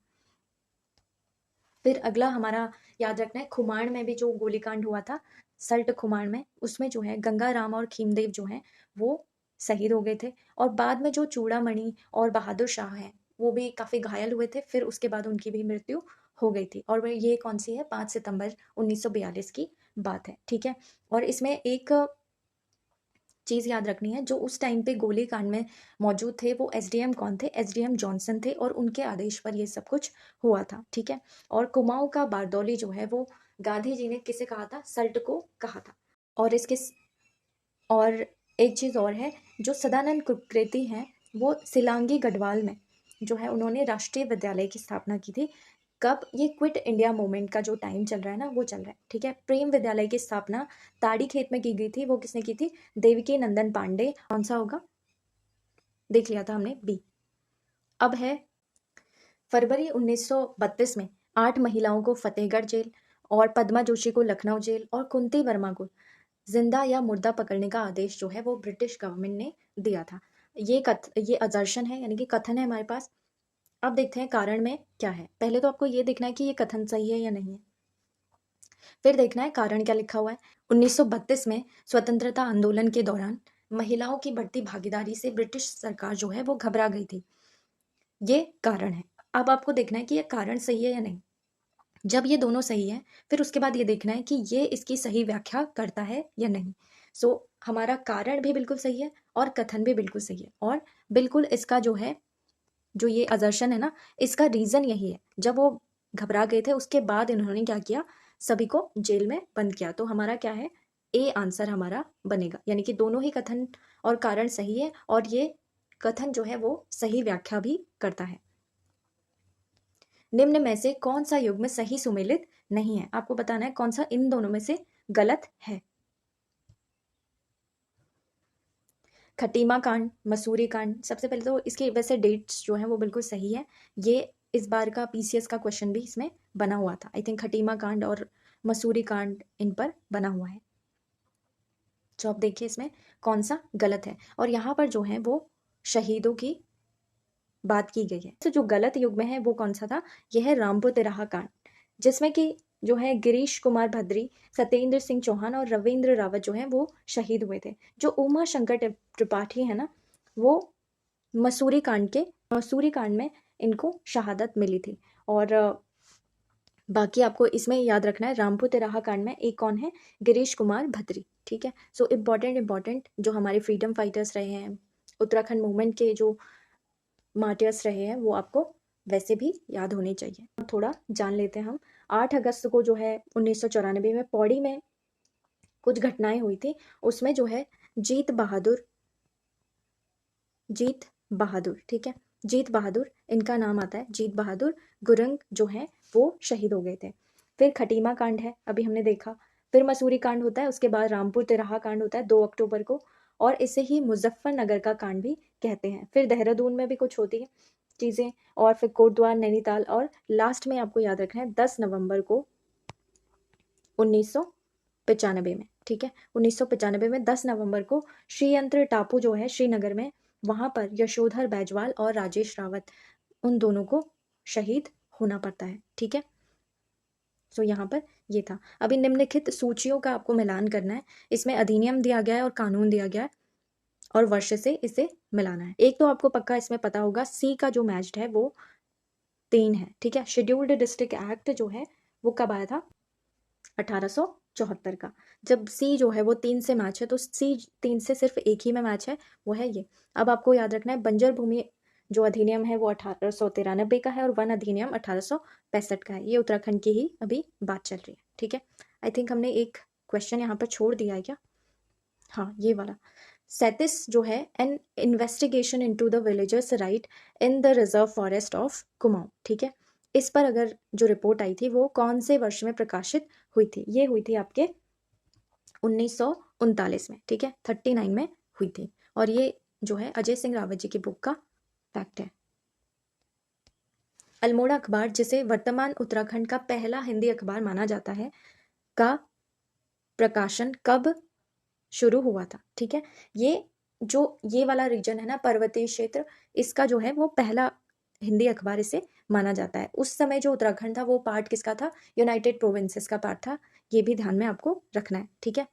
फिर अगला हमारा याद रखना है, खुमाण में भी जो गोलीकांड हुआ था, सल्ट खुमाण में, उसमें जो है गंगाराम और खीमदेव जो हैं वो शहीद हो गए थे। और बाद में जो चूड़ामणि और बहादुर शाह हैं वो भी काफ़ी घायल हुए थे, फिर उसके बाद उनकी भी मृत्यु हो गई थी। और ये कौन सी है? 5 सितंबर 1942 की बात है, ठीक है। और इसमें एक चीज़ याद रखनी है, जो उस टाइम पे गोलीकांड में मौजूद थे वो एसडीएम कौन थे? एसडीएम जॉनसन थे, और उनके आदेश पर ये सब कुछ हुआ था, ठीक है। और कुमाऊं का बारदौली जो है वो गांधी जी ने किसे कहा था? सल्ट को कहा था। और और एक चीज़ और है, जो सदानंद कुलकृति हैं वो सिलांगी गढ़वाल में जो है उन्होंने राष्ट्रीय विद्यालय की स्थापना की थी। कब? ये क्विट इंडिया मूवमेंट का जो टाइम चल रहा है ना वो चल रहा है, ठीक है। प्रेम विद्यालय की स्थापना ताड़ी खेत में की गई थी, वो किसने की थी? देवकी नंदन पांडे। कौन सा होगा? देख लिया था हमने, बी। अब है फरवरी 1932 में 8 महिलाओं को फतेहगढ़ जेल और पद्मा जोशी को लखनऊ जेल और कुंती वर्मा को जिंदा या मुर्दा पकड़ने का आदेश जो है वो ब्रिटिश गवर्नमेंट ने दिया था। ये असर्शन है, यानी कि कथन है हमारे पास। अब देखते हैं कारण में क्या है। पहले तो आपको ये देखना है कि ये कथन सही है या नहीं है, फिर देखना है कारण क्या लिखा हुआ है। 1932 में स्वतंत्रता आंदोलन के दौरान महिलाओं की बढ़ती भागीदारी से ब्रिटिश सरकार जो है वो घबरा गई थी। ये कारण है। अब आपको देखना है कि ये कारण सही है या नहीं। जब ये दोनों सही है, फिर उसके बाद ये देखना है कि ये इसकी सही व्याख्या करता है या नहीं। सो हमारा कारण भी बिल्कुल सही है और कथन भी बिल्कुल सही है, और बिल्कुल इसका जो है, जो ये असर्शन है ना, इसका रीजन यही है। जब वो घबरा गए थे उसके बाद इन्होंने क्या किया, सभी को जेल में बंद किया। तो हमारा क्या है, ए आंसर हमारा बनेगा, यानी कि दोनों ही कथन और कारण सही है, और ये कथन जो है वो सही व्याख्या भी करता है। निम्न में से कौन सा युग्म सही सुमेलित नहीं है, आपको बताना है कौन सा इन दोनों में से गलत है। खटीमा कांड, मसूरी कांड, सबसे पहले तो इसकी वैसे डेट्स जो है वो बिल्कुल सही है। ये इस बार का पीसीएस का क्वेश्चन भी इसमें बना हुआ था। आई थिंक खटीमा कांड और मसूरी कांड इन पर बना हुआ है। तो आप देखिए इसमें कौन सा गलत है, और यहाँ पर जो है वो शहीदों की बात की गई है। तो जो गलत युग्म है वो कौन सा था, यह है रामपुर तिराहा कांड, जिसमें कि जो है गिरीश कुमार भद्री, सत्येंद्र सिंह चौहान और रविंद्र रावत जो है वो शहीद हुए थे। जो उमा शंकर त्रिपाठी है ना, वो मसूरी कांड में इनको शहादत मिली थी। और बाकी आपको इसमें याद रखना है, रामपुर तिराहा कांड में एक कौन है, गिरीश कुमार भद्री। ठीक है। सो इम्पॉर्टेंट जो हमारे फ्रीडम फाइटर्स रहे हैं, उत्तराखंड मूवमेंट के जो मार्टियर्स रहे हैं, वो आपको वैसे भी याद होने चाहिए। थोड़ा जान लेते हैं हम। 8 अगस्त को जो है 1994 में पौड़ी में कुछ घटनाएं हुई थी। उसमें जो है जीत बहादुर, ठीक है, जीत बहादुर इनका नाम आता है। जीत बहादुर गुरंग जो है वो शहीद हो गए थे। फिर खटीमा कांड है, अभी हमने देखा। फिर मसूरी कांड होता है, उसके बाद रामपुर तिराहा कांड होता है 2 अक्टूबर को, और इसे ही मुजफ्फरनगर का कांड भी कहते हैं। फिर देहरादून में भी कुछ होती है चीज़ें, और फिर कोटद्वार, नैनीताल, और लास्ट में आपको याद रखना है 10 नवंबर को 1995 में। ठीक है, 1995 में 10 नवंबर को श्रीयंत्र टापू जो है श्रीनगर में, वहां पर यशोधर बैजवाल और राजेश रावत, उन दोनों को शहीद होना पड़ता है। ठीक है, तो यहाँ पर ये था। अभी निम्नलिखित सूचियों का आपको मिलान करना है। इसमें अधिनियम दिया गया है और कानून दिया गया है, और वर्ष से इसे मिलाना है। एक तो आपको पक्का इसमें पता होगा, सी का जो मैच्ड है वो 3 है। ठीक है, शेड्यूल्ड डिस्ट्रिक्ट एक्ट जो है वो कब आया था, 1874 का। जब सी जो है वो 3 से मैच है, तो सी 3 से सिर्फ एक ही में मैच है, वो है ये। अब आपको याद रखना है, बंजर भूमि जो अधिनियम है वो 1893 का है, और वन अधिनियम 1865 का है। ये उत्तराखंड की ही अभी बात चल रही है। ठीक है, आई थिंक हमने एक क्वेश्चन यहाँ पर छोड़ दिया है क्या, हाँ ये वाला। 37 जो है, N investigation into the villagers right in the reserve forest of Kumaon. ठीक है, इस पर अगर जो रिपोर्ट आई थी वो कौन से वर्ष में प्रकाशित हुई थी, ये हुई थी आपके 1939 में। ठीक है, 39 में हुई थी, और ये जो है अजय सिंह रावत जी की बुक का फैक्ट है। अल्मोड़ा अखबार, जिसे वर्तमान उत्तराखंड का पहला हिंदी अखबार माना जाता है, का प्रकाशन कब शुरू हुआ था। ठीक है, ये वाला रीजन है ना, पर्वतीय क्षेत्र, इसका जो है वो पहला हिंदी अखबार इसे माना जाता है। उस समय जो उत्तराखंड था वो पार्ट किसका था, यूनाइटेड प्रोविंसेस का पार्ट था। ये भी ध्यान में आपको रखना है। ठीक है,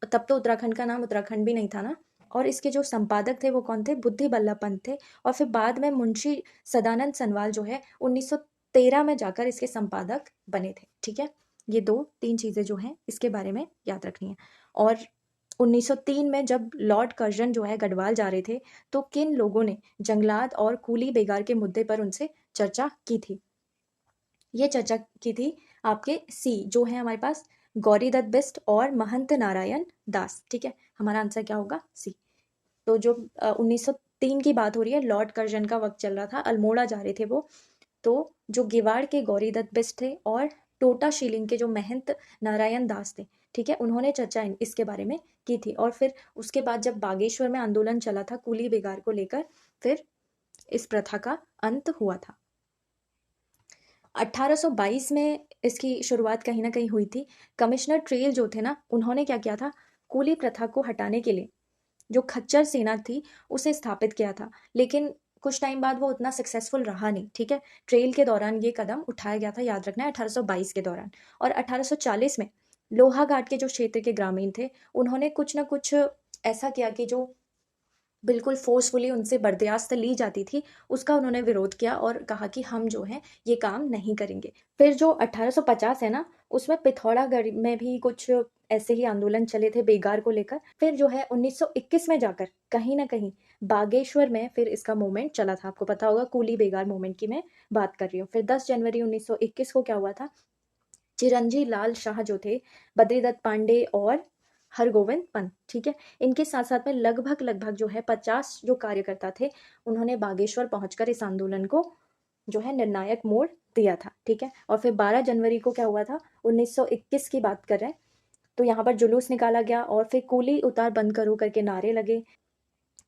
तब तो उत्तराखंड का नाम उत्तराखंड भी नहीं था ना। और इसके जो संपादक थे वो कौन थे, बुद्धि बल्लभ पंत थे, और फिर बाद में मुंशी सदानंद सनवाल जो है 1913 में जाकर इसके संपादक बने थे। ठीक है, ये 2-3 चीजें जो हैं इसके बारे में याद रखनी है। और 1903 में जब लॉर्ड कर्जन जो है गढ़वाल जा रहे थे, तो किन लोगों ने जंगलात और कूली बेगार के मुद्दे पर उनसे चर्चा की थी, ये चर्चा की थी आपके सी जो है हमारे पास, गौरी दत्त बिस्ट और महंत नारायण दास। ठीक है, हमारा आंसर क्या होगा, सी। तो जो 1903 की बात हो रही है, लॉर्ड कर्जन का वक्त चल रहा था, अल्मोड़ा जा रहे थे वो, तो जो गिवाड़ के गौरी दत्त बिस्ट थे और टोटा शीलिंग के जो महंत नारायण दास थे, ठीक है, उन्होंने चर्चा इसके बारे में की थी। और फिर उसके बाद जब बागेश्वर में आंदोलन चला था कूली बेगार को लेकर, फिर इस प्रथा का अंत हुआ था। 1822 में इसकी शुरुआत कहीं ना कहीं हुई थी। कमिश्नर ट्रेल जो थे ना, उन्होंने क्या किया था, कूली प्रथा को हटाने के लिए जो खच्चर सेना थी उसे स्थापित किया था, लेकिन कुछ टाइम बाद वो उतना सक्सेसफुल रहा नहीं। ठीक है, ट्रेल के दौरान ये कदम उठाया गया था, याद रखना है, 1822 के दौरान। और 1840 में लोहाघाट के जो क्षेत्र के ग्रामीण थे, उन्होंने कुछ ना कुछ ऐसा किया कि जो बिल्कुल फोर्सफुली उनसे बर्दाश्त ली जाती थी, उसका उन्होंने विरोध किया और कहा कि हम जो है ये काम नहीं करेंगे। फिर जो 1850 है ना, उसमें पिथौरागढ़ में भी कुछ ऐसे ही आंदोलन चले थे बेगार को लेकर। फिर जो है 1921 में जाकर कहीं ना कहीं बागेश्वर में फिर इसका मूवमेंट चला था। आपको पता होगा, कूली बेगार मूवमेंट की मैं बात कर रही हूँ। फिर 10 जनवरी 1921 को क्या हुआ था, चिरंजी लाल शाह जो थे, बद्रीदत्त पांडे और हरगोविंद पंत, ठीक है, इनके साथ साथ में लगभग लगभग जो है 50 जो कार्यकर्ता थे, उन्होंने बागेश्वर पहुंचकर इस आंदोलन को जो है निर्णायक मोड़ दिया था। ठीक है, और फिर 12 जनवरी को क्या हुआ था, 1921 की बात कर रहे हैं, तो यहाँ पर जुलूस निकाला गया और फिर कूली उतार बंद करो करके नारे लगे।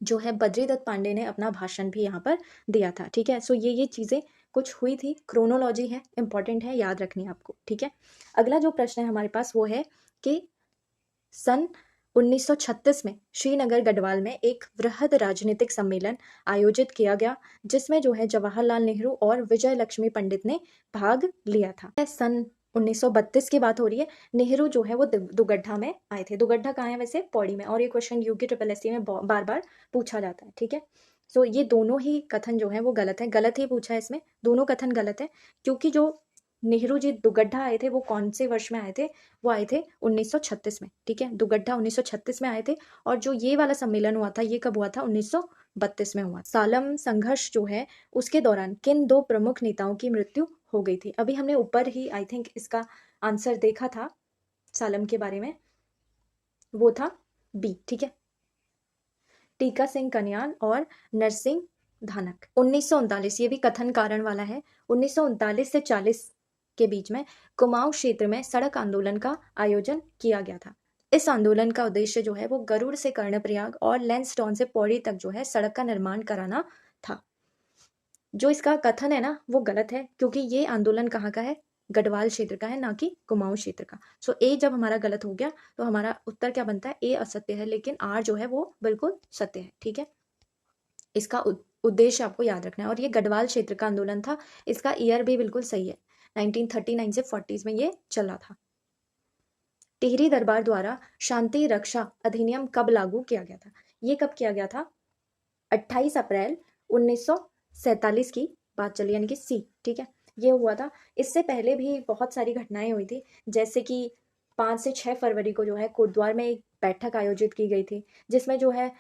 जो है बद्रीदत्त पांडे ने अपना भाषण भी यहाँ पर दिया था। ठीक है, सो ये चीज़ें कुछ हुई थी, क्रोनोलॉजी है, इंपॉर्टेंट है, याद रखनी है आपको। ठीक है, अगला जो प्रश्न है हमारे पास वो है कि सन 1936 में श्रीनगर गढ़वाल में एक वृहद राजनीतिक सम्मेलन आयोजित किया गया, जिसमें जो है जवाहरलाल नेहरू और विजय लक्ष्मी पंडित ने भाग लिया था। सन 1932 की बात हो रही है। नेहरू जो है वो दुगड्ढा में आए थे। दुगड्ढा कहाँ है वैसे, पौड़ी में, और ये क्वेश्चन यूके ट्रिपल एससी में बार बार पूछा जाता है। ठीक है, सो ये दोनों ही कथन जो है वो गलत है, गलत ही पूछा है इसमें, दोनों कथन गलत है, क्योंकि जो नेहरू जी दुगड्ढा आए थे वो कौन से वर्ष में आए थे, वो आए थे 1936 में। ठीक है, दुगड्ढा 1936 में आए थे, और जो ये वाला सम्मेलन हुआ था ये कब हुआ था, 1932 में हुआ। सालम संघर्ष जो है उसके दौरान किन दो प्रमुख नेताओं की मृत्यु हो गई थी। अभी हमने ऊपर ही आई थिंक इसका आंसर देखा था सालम के बारे में, वो था बी। ठीक है, टीका सिंह कन्याल और नरसिंह धानक। 1939, ये भी कथन कारण वाला है। 1939 से 40 के बीच में कुमाऊं क्षेत्र में सड़क आंदोलन का आयोजन किया गया था। इस आंदोलन का उद्देश्य जो है वो गरुड़ से कर्णप्रयाग और लैंसडाउन से पौड़ी तक जो है सड़क का निर्माण कराना था। जो इसका कथन है ना वो गलत है, क्योंकि ये आंदोलन कहाँ का है, गढ़वाल क्षेत्र का है, ना कि कुमाऊं क्षेत्र का। सो ए जब हमारा गलत हो गया तो हमारा उत्तर क्या बनता है, ए असत्य है, लेकिन आर जो है वो बिल्कुल सत्य है। ठीक है, इसका उद्देश्य आपको याद रखना है। और ये गढ़वाल क्षेत्र का आंदोलन था, इसका ईयर भी बिल्कुल सही है, 1939 से 40s में ये चला था। टिहरी दरबार द्वारा शांति रक्षा अधिनियम कब लागू किया गया था, ये कब किया गया था, 28 अप्रैल 1947 की बात चली, यानी कि सी। ठीक है, ये हुआ था। इससे पहले भी बहुत सारी घटनाएं हुई थी, जैसे कि 5 से 6 फरवरी को जो है कोटद्वार में एक बैठक आयोजित की गई थी, जिसमें जो है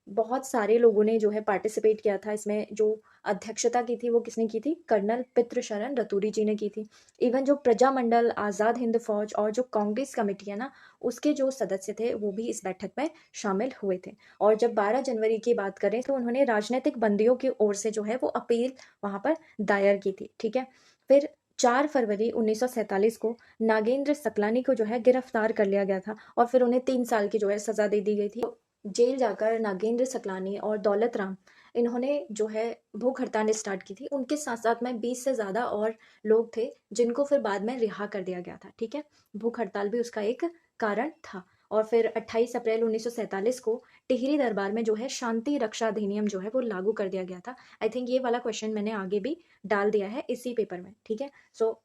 बहुत सारे लोगों ने जो है पार्टिसिपेट किया था। इसमें जो अध्यक्षता की थी वो किसने की थी, कर्नल पितृशरण रतूरी जी ने की थी। इवन जो प्रजामंडल, आज़ाद हिंद फौज और जो कांग्रेस कमेटी है ना, उसके जो सदस्य थे वो भी इस बैठक में शामिल हुए थे। और जब 12 जनवरी की बात करें तो उन्होंने राजनीतिक बंदियों की ओर से जो है वो अपील वहां पर दायर की थी। ठीक है, फिर 4 फरवरी 1947 को नागेंद्र सकलानी को जो है गिरफ्तार कर लिया गया था, और फिर उन्हें 3 साल की जो है सजा दे दी गई थी। जेल जाकर नागेंद्र सकलानी और दौलत राम, इन्होंने जो है भूख हड़ताल स्टार्ट की थी। उनके साथ साथ में 20 से ज़्यादा और लोग थे, जिनको फिर बाद में रिहा कर दिया गया था। ठीक है, भूख हड़ताल भी उसका एक कारण था। और फिर 28 अप्रैल 1947 को टिहरी दरबार में जो है शांति रक्षा अधिनियम जो है वो लागू कर दिया गया था। आई थिंक ये वाला क्वेश्चन मैंने आगे भी डाल दिया है इसी पेपर में। ठीक है, सो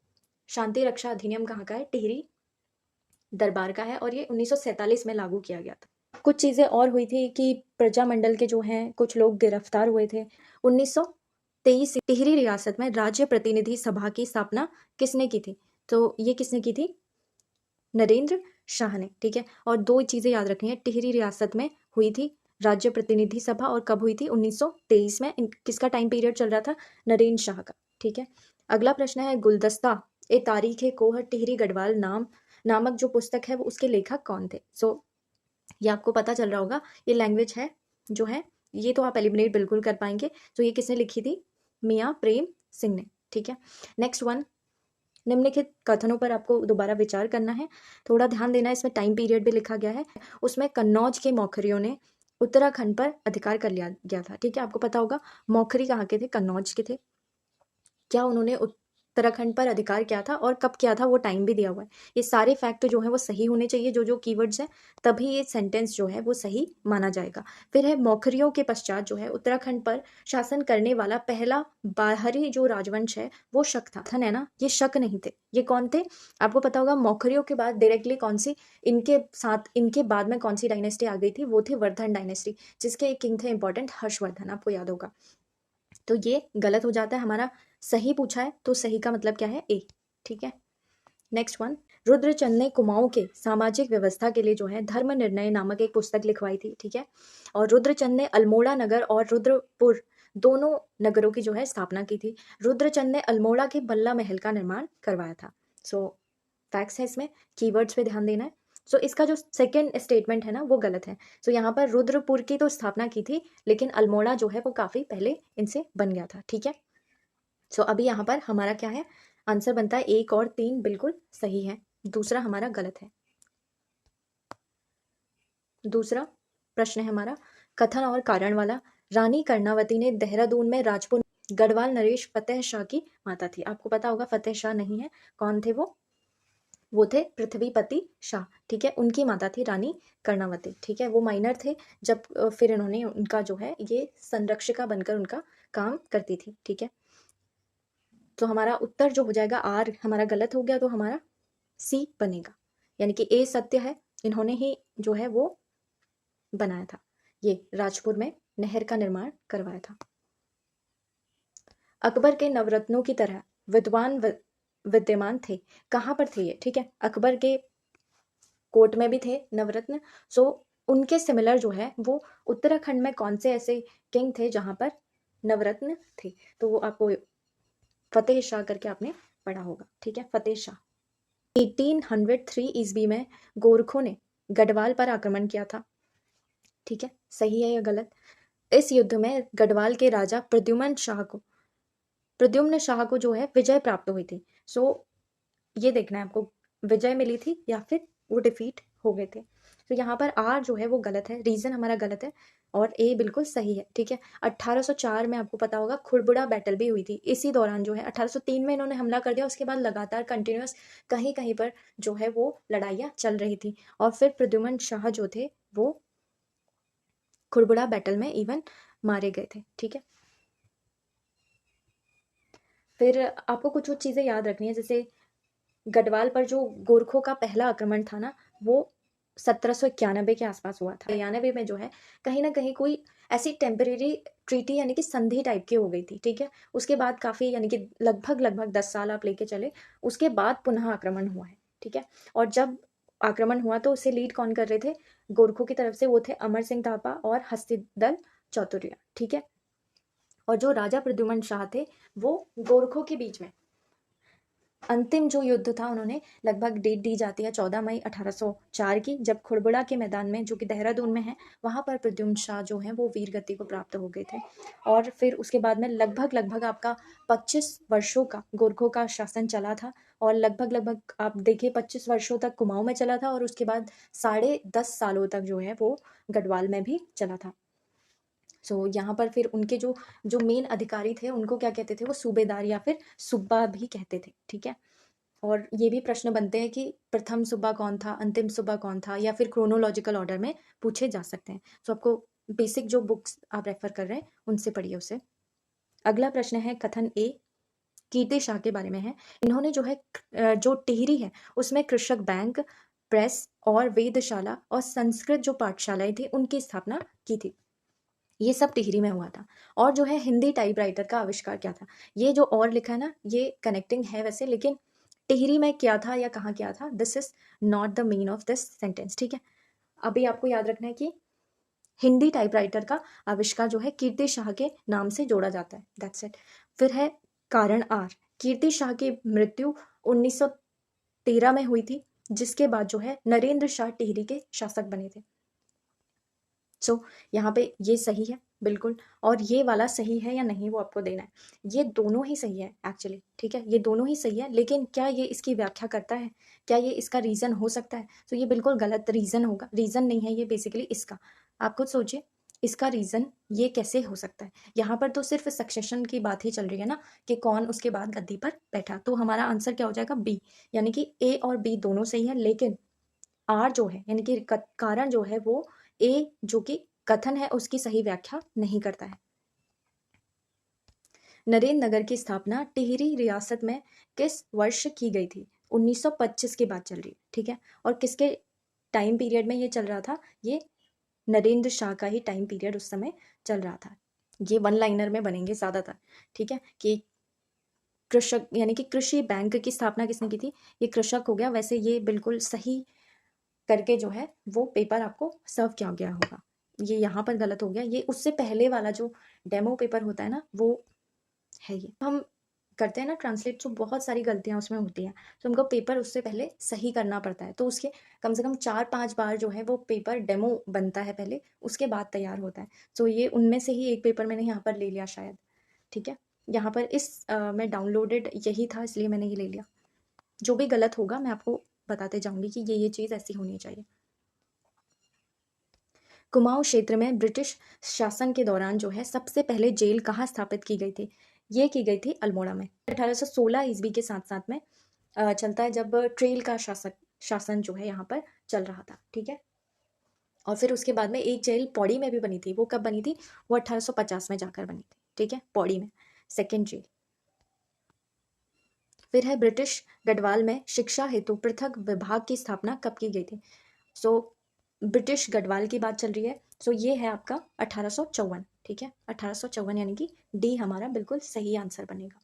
शांति रक्षा अधिनियम कहाँ का है, टिहरी दरबार का है, और ये 1947 में लागू किया गया था। कुछ चीज़ें और हुई थी कि प्रजामंडल के जो हैं कुछ लोग गिरफ्तार हुए थे। 1923 टिहरी रियासत में राज्य प्रतिनिधि सभा की स्थापना किसने की थी, तो ये किसने की थी, नरेंद्र शाह ने। ठीक है, और 2 चीज़ें याद रखनी है, टिहरी रियासत में हुई थी राज्य प्रतिनिधि सभा, और कब हुई थी, 1923 में। किसका टाइम पीरियड चल रहा था, नरेंद्र शाह का। ठीक है, अगला प्रश्न है, गुलदस्ता ए तारीख कोह टिहरी गढ़वाल नामक जो पुस्तक है वो उसके लेखक कौन थे। सो ये आपको पता चल रहा होगा, ये लैंग्वेज है जो है, ये तो आप एलिमिनेट बिल्कुल कर पाएंगे। तो ये किसने लिखी थी, मियाँ प्रेम सिंह ने। ठीक है, नेक्स्ट वन, निम्नलिखित कथनों पर आपको दोबारा विचार करना है, थोड़ा ध्यान देना है, इसमें टाइम पीरियड भी लिखा गया है। उसमें कन्नौज के मौखरियों ने उत्तराखंड पर अधिकार कर लिया गया था। ठीक है, आपको पता होगा मौखरी कहाँ के थे, कन्नौज के थे। क्या उन्होंने उत्तराखंड पर अधिकार क्या था और कब क्या था, वो टाइम भी दिया हुआ है। ये सारे फैक्ट जो है वो सही होने चाहिए, जो जो कीवर्ड्स हैं, तभी ये सेंटेंस जो है वो सही माना जाएगा। फिर है मौखरियों के पश्चात जो है उत्तराखंड पर शासन करने वाला पहला बाहरी जो राजवंश है वो शक था, है ना। ये शक नहीं थे। ये कौन थे आपको पता होगा। मौखरियों के बाद डायरेक्टली कौन सी, इनके साथ इनके बाद में कौन सी डायनेस्टी आ गई थी, वो थे वर्धन डायनेस्टी, जिसके एक किंग थे इंपॉर्टेंट हर्षवर्धन, आपको याद होगा। तो ये गलत हो जाता है हमारा। सही पूछा है तो सही का मतलब क्या है, ए। ठीक है, नेक्स्ट वन। रुद्रचंद ने कुमाऊं के सामाजिक व्यवस्था के लिए जो है धर्म निर्णय नामक एक पुस्तक लिखवाई थी। ठीक है, और रुद्रचंद ने अल्मोड़ा नगर और रुद्रपुर दोनों नगरों की जो है स्थापना की थी। रुद्रचंद ने अल्मोड़ा के बल्ला महल का निर्माण करवाया था। सो फैक्ट्स है इसमें, कीवर्ड्स पे ध्यान देना है। सो इसका जो सेकंड स्टेटमेंट है ना वो गलत है। सो यहाँ पर रुद्रपुर की तो स्थापना की थी, लेकिन अल्मोड़ा जो है वो काफी पहले इनसे बन गया था। ठीक है, सो अभी यहाँ पर हमारा क्या है, आंसर बनता है 1 और 3 बिल्कुल सही है, दूसरा हमारा गलत है। दूसरा प्रश्न है हमारा, कथन और कारण वाला। रानी कर्णावती ने देहरादून में राजपूत गढ़वाल नरेश फतेह शाह की माता थी। आपको पता होगा फतेह शाह नहीं है, कौन थे वो थे पृथ्वीपति शाह। ठीक है, उनकी माता थी रानी कर्णावती। ठीक है, वो माइनर थे जब फिर इन्होंने उनका जो है ये संरक्षिका बनकर उनका काम करती थी। ठीक है, तो हमारा उत्तर जो हो जाएगा आर हमारा गलत हो गया, तो हमारा सी बनेगा, यानी कि ए सत्य है। इन्होंने ही जो है वो बनाया था, ये राजपुर में नहर का निर्माण करवाया था। अकबर के नवरत्नों की तरह विद्वान विद्यमान थे, कहाँ पर थे ये। ठीक है, अकबर के कोर्ट में भी थे नवरत्न। सो उनके सिमिलर जो है वो उत्तराखंड में कौन से ऐसे किंग थे जहां पर नवरत्न थे, तो वो आपको फतेह शाह करके आपने पढ़ा होगा। ठीक है, फतेह शाह। 1803 ईस्वी में गोरखों ने गढ़वाल पर आक्रमण किया था। ठीक है, सही है या गलत। इस युद्ध में गढ़वाल के राजा प्रद्युम्न शाह को जो है विजय प्राप्त हुई थी। सो ये देखना है आपको, विजय मिली थी या फिर वो डिफीट हो गए थे। तो यहाँ पर आर जो है वो गलत है, रीजन हमारा गलत है, और ए बिल्कुल सही है। ठीक है, 1804 में आपको पता होगा खुड़बुड़ा बैटल भी हुई थी। इसी दौरान जो है 1803 में इन्होंने हमला कर दिया, उसके बाद लगातार कंटिन्यूस कहीं कहीं पर जो है वो लड़ाइयाँ चल रही थी, और फिर प्रद्युम्न शाह जो थे वो खुड़बुड़ा बैटल में इवन मारे गए थे। ठीक है, फिर आपको कुछ कुछ चीज़ें याद रखनी है, जैसे गढ़वाल पर जो गोरखों का पहला आक्रमण था ना वो 1791 के आसपास हुआ था। 91 में जो है कहीं ना कहीं कोई ऐसी टेम्परेरी ट्रीटी यानी कि संधि टाइप की हो गई थी। ठीक है, उसके बाद काफी यानी कि लगभग लगभग 10 साल आप लेके चले, उसके बाद पुनः आक्रमण हुआ है। ठीक है, और जब आक्रमण हुआ तो उसे लीड कौन कर रहे थे गोरखों की तरफ से, वो थे अमर सिंह थापा और हस्तिदल चौतुरिया। ठीक है, और जो राजा प्रद्युम्न शाह थे वो गोरखों के बीच में अंतिम जो युद्ध था, उन्होंने लगभग डेट दी जाती है 14 मई 1804 की, जब खुड़बुड़ा के मैदान में जो कि देहरादून में है वहां पर प्रद्युम्न शाह जो है वो वीर गति को प्राप्त हो गए थे। और फिर उसके बाद में लगभग लगभग आपका 25 वर्षों का गोरखों का शासन चला था, और लगभग लगभग आप देखिए 25 वर्षों तक कुमाऊं में चला था, और उसके बाद 10.5 सालों तक जो है वो गढ़वाल में भी चला था। सो यहाँ पर फिर उनके जो जो मेन अधिकारी थे उनको क्या कहते थे, वो सूबेदार या फिर सुब्बा भी कहते थे। ठीक है, और ये भी प्रश्न बनते हैं कि प्रथम सुब्बा कौन था, अंतिम सुब्बा कौन था, या फिर क्रोनोलॉजिकल ऑर्डर में पूछे जा सकते हैं। तो आपको बेसिक जो बुक्स आप रेफर कर रहे हैं उनसे पढ़िए उसे। अगला प्रश्न है कथन ए, कीर्ति शाह के बारे में है। इन्होंने जो है जो टिहरी है उसमें कृषक बैंक, प्रेस और वेदशाला और संस्कृत जो पाठशालाएं थी उनकी स्थापना की थी। ये सब टिहरी में हुआ था। और जो है हिंदी टाइपराइटर का आविष्कार क्या था, ये जो और लिखा है ना ये कनेक्टिंग है वैसे, लेकिन टिहरी में क्या था या कहाँ क्या था, this is not the mean of this sentence. ठीक है, अभी आपको याद रखना है कि हिंदी टाइपराइटर का आविष्कार जो है कीर्ति शाह के नाम से जोड़ा जाता है, दैट्स इट। फिर है कारण आर, कीर्ति शाह की मृत्यु 1913 में हुई थी, जिसके बाद जो है नरेंद्र शाह टिहरी के शासक बने थे। सो यहाँ पे ये सही है बिल्कुल, और ये वाला सही है या नहीं वो आपको देना है। ये दोनों ही सही है एक्चुअली। ठीक है, ये दोनों ही सही है, लेकिन क्या ये इसकी व्याख्या करता है, क्या ये इसका रीजन हो सकता है, तो ये बिल्कुल गलत रीजन होगा, रीजन नहीं है ये बेसिकली इसका। आप खुद सोचिए, इसका रीज़न ये कैसे हो सकता है? यहाँ पर तो सिर्फ सक्सेशन की बात ही चल रही है ना, कि कौन उसके बाद गद्दी पर बैठा, तो हमारा आंसर क्या हो जाएगा? बी, यानी कि ए और बी दोनों सही है, लेकिन आर जो है यानी कि कारण जो है वो ए जो कि कथन है उसकी सही व्याख्या नहीं करता है। नरेंद्र नगर की स्थापना टिहरी रियासत में किस वर्ष की गई थी? 1925 की बात चल रही है, ठीक है। और किसके टाइम पीरियड में ये चल रहा था? ये नरेंद्र शाह का ही टाइम पीरियड उस समय चल रहा था। ये वन लाइनर में बनेंगे ज़्यादातर, ठीक है। कि कृषक यानी कि कृषि बैंक की स्थापना किसने की थी? ये कृषक हो गया। वैसे ये बिल्कुल सही करके जो है वो पेपर आपको सर्व किया गया होगा। ये यहाँ पर गलत हो गया, ये उससे पहले वाला जो डेमो पेपर होता है ना वो है ये। हम करते हैं ना ट्रांसलेट, तो बहुत सारी गलतियाँ उसमें होती हैं, तो हमको पेपर उससे पहले सही करना पड़ता है। तो उसके कम से कम 4-5 बार जो है वो पेपर डेमो बनता है पहले, उसके बाद तैयार होता है। तो ये उनमें से ही एक पेपर मैंने यहाँ पर ले लिया शायद, ठीक है। यहाँ पर मैं डाउनलोडेड यही था इसलिए मैंने ये ले लिया। जो भी गलत होगा मैं आपको बताते जाऊंगी कि ये चीज़ ऐसी होनी चाहिए। कुमाऊं क्षेत्र में ब्रिटिश शासन के दौरान जो है सबसे पहले जेल कहाँ स्थापित की गई थी? ये की गई थी अल्मोड़ा में। 1816 ईस्वी के साथ साथ में चलता है, जब ट्रेल का शासन जो है यहाँ पर चल रहा था, ठीक है। और फिर उसके बाद में एक जेल पौड़ी में भी बनी थी। वो कब बनी थी? वो 1850 में जाकर बनी थी, ठीक है, पौड़ी में सेकेंड जेल। फिर है ब्रिटिश गढ़वाल में शिक्षा हेतु पृथक विभाग की स्थापना कब की गई थी? सो ब्रिटिश गढ़वाल की बात चल रही है। सो ये है आपका 1854, ठीक है, 1854 यानी कि डी हमारा बिल्कुल सही आंसर बनेगा।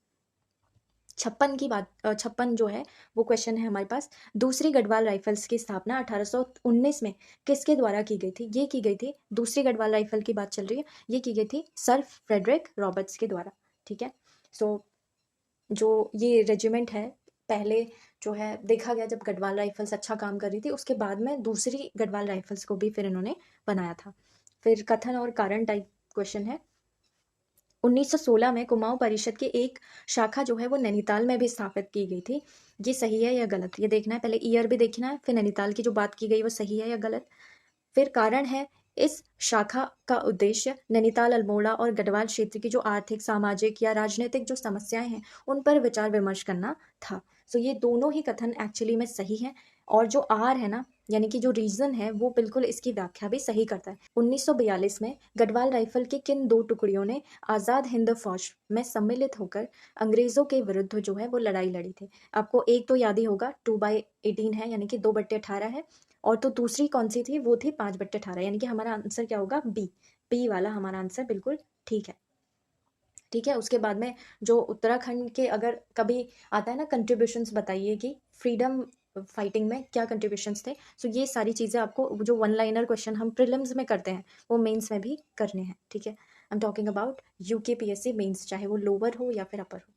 56 की बात 56 जो है वो क्वेश्चन है हमारे पास। दूसरी गढ़वाल राइफल्स की स्थापना 1819 में किसके द्वारा की गई थी? ये की गई थी, दूसरी गढ़वाल राइफल की बात चल रही है, ये की गई थी सर फ्रेडरिक रॉबर्ट्स के द्वारा, ठीक है। सो जो ये रेजिमेंट है पहले जो है देखा गया जब गढ़वाल राइफल्स अच्छा काम कर रही थी, उसके बाद में दूसरी गढ़वाल राइफल्स को भी फिर इन्होंने बनाया था। फिर कथन और कारण टाइप क्वेश्चन है। 1916 में कुमाऊं परिषद की एक शाखा जो है वो नैनीताल में भी स्थापित की गई थी। ये सही है या गलत, ये देखना है। पहले ईयर भी देखना है, फिर नैनीताल की जो बात की गई वो सही है या गलत। फिर कारण है, इस शाखा का उद्देश्य नैनीताल, अल्मोड़ा और गढ़वाल क्षेत्र की जो आर्थिक, सामाजिक या राजनीतिक जो समस्याएं हैं उन पर विचार विमर्श करना था। सो ये दोनों ही कथन एक्चुअली में सही है। और जो आर है ना, यानी कि जो रीजन है वो बिल्कुल इसकी व्याख्या भी सही करता है। 1942 में गढ़वाल राइफल के किन दो टुकड़ियों ने आज़ाद हिंद फौज में सम्मिलित होकर अंग्रेजों के विरुद्ध जो है वो लड़ाई लड़ी थी? आपको एक तो याद ही होगा, 2/18 है यानी कि 2/18 है। और तो दूसरी कौन सी थी? वो थी 5/18, यानी कि हमारा आंसर क्या होगा? बी, बी वाला हमारा आंसर बिल्कुल ठीक है, ठीक है। उसके बाद में जो उत्तराखंड के अगर कभी आता है ना कंट्रीब्यूशंस बताइए कि फ्रीडम फाइटिंग में क्या कंट्रीब्यूशंस थे, सो ये सारी चीज़ें आपको जो वन लाइनर क्वेश्चन हम प्रीलिम्स में करते हैं वो मेंस में भी करने हैं, ठीक है। I am talking about UKPSC mains, चाहे वो लोअर हो या फिर अपर हो।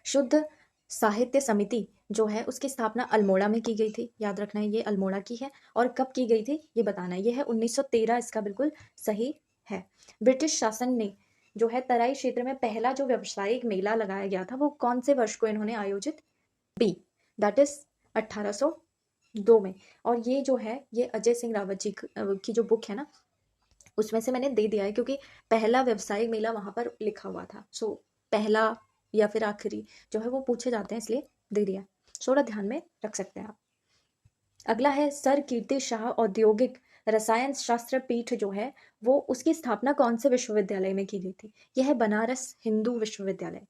शुद्ध साहित्य समिति जो है उसकी स्थापना अल्मोड़ा में की गई थी, याद रखना है ये अल्मोड़ा की है। और कब की गई थी ये बताना है, ये है 1913, इसका बिल्कुल सही है। ब्रिटिश शासन ने जो है तराई क्षेत्र में पहला जो व्यावसायिक मेला लगाया गया था वो कौन से वर्ष को इन्होंने आयोजित? बी, दैट इज 1802 में। और ये जो है ये अजय सिंह रावत जी की जो बुक है ना उसमें से मैंने दे दिया है, क्योंकि पहला व्यावसायिक मेला वहां पर लिखा हुआ था। सो पहला या फिर आखिरी जो है वो पूछे जाते हैं, इसलिए दे दिया, थोड़ा ध्यान में रख सकते हैं आप। अगला है सर कीर्ति शाह औद्योगिक रसायन शास्त्र पीठ जो है वो उसकी स्थापना कौन से विश्वविद्यालय में की गई थी? यह है बनारस हिंदू विश्वविद्यालय।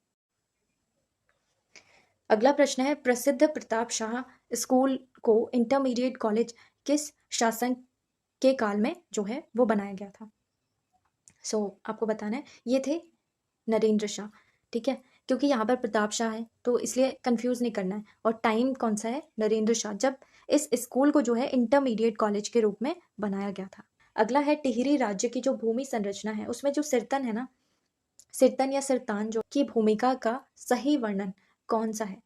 अगला प्रश्न है प्रसिद्ध प्रताप शाह स्कूल को इंटरमीडिएट कॉलेज किस शासन के काल में जो है वो बनाया गया था? सो आपको बताना है, ये थे नरेंद्र शाह, ठीक है। क्योंकि यहाँ पर प्रताप शाह है तो इसलिए कंफ्यूज नहीं करना है। और टाइम कौन सा है? नरेंद्र शाह, जब इस स्कूल को जो है इंटरमीडिएट कॉलेज के रूप में बनाया गया था। अगला है टिहरी राज्य की जो भूमि संरचना है उसमें जो सिरतन है ना, सिरतन या सिरतान जो की भूमिका का सही वर्णन कौन सा है?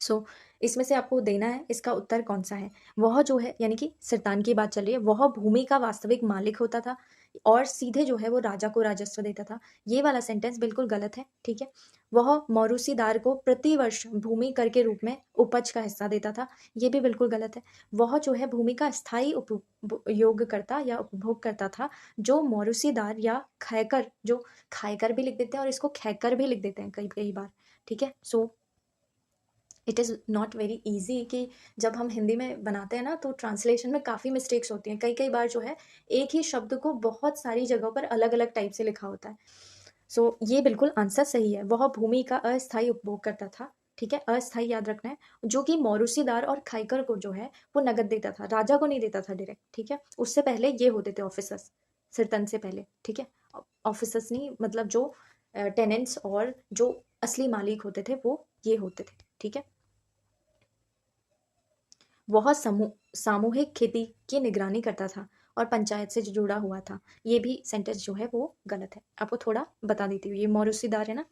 सो इसमें से आपको देना है इसका उत्तर कौन सा है। वह जो है यानी कि सिरतान की बात चल रही है, वह भूमि का वास्तविक मालिक होता था और सीधे जो है वो राजा को राजस्व देता था। ये वाला सेंटेंस बिल्कुल गलत है, ठीक है। वह मौरूसीदार को प्रतिवर्ष भूमि कर के रूप में उपज का हिस्सा देता था, ये भी बिल्कुल गलत है। वह जो है भूमि का स्थायी उपयोग करता या उपभोग करता था, जो मौरूसीदार या खैकर, जो खायकर भी लिख देते हैं और इसको खैकर भी लिख देते हैं कई कई बार, ठीक है। So it is not very easy कि जब हम हिंदी में बनाते हैं ना तो ट्रांसलेशन में काफ़ी मिस्टेक्स होती हैं, कई कई बार जो है एक ही शब्द को बहुत सारी जगहों पर अलग अलग टाइप से लिखा होता है। सो ये बिल्कुल आंसर सही है, वह भूमि का अस्थायी उपभोग करता था, ठीक है। अस्थायी याद रखना है, जो कि मौरूसीदार और खाइकर को जो है वो नगद देता था, राजा को नहीं देता था डायरेक्ट, ठीक है। उससे पहले ये होते थे ऑफिसर्स, सिरतन से पहले, ठीक है। ऑफिसर्स नहीं, मतलब जो टेनेंट्स और जो असली मालिक होते थे वो ये होते थे, ठीक है। वह सामूहिक खेती की निगरानी करता था और पंचायत से जुड़ा हुआ था। ये भी सेंटेंस जो है वो गलत है, आपको थोड़ा बता देती हूँ। ये मौरूसीदार है ना,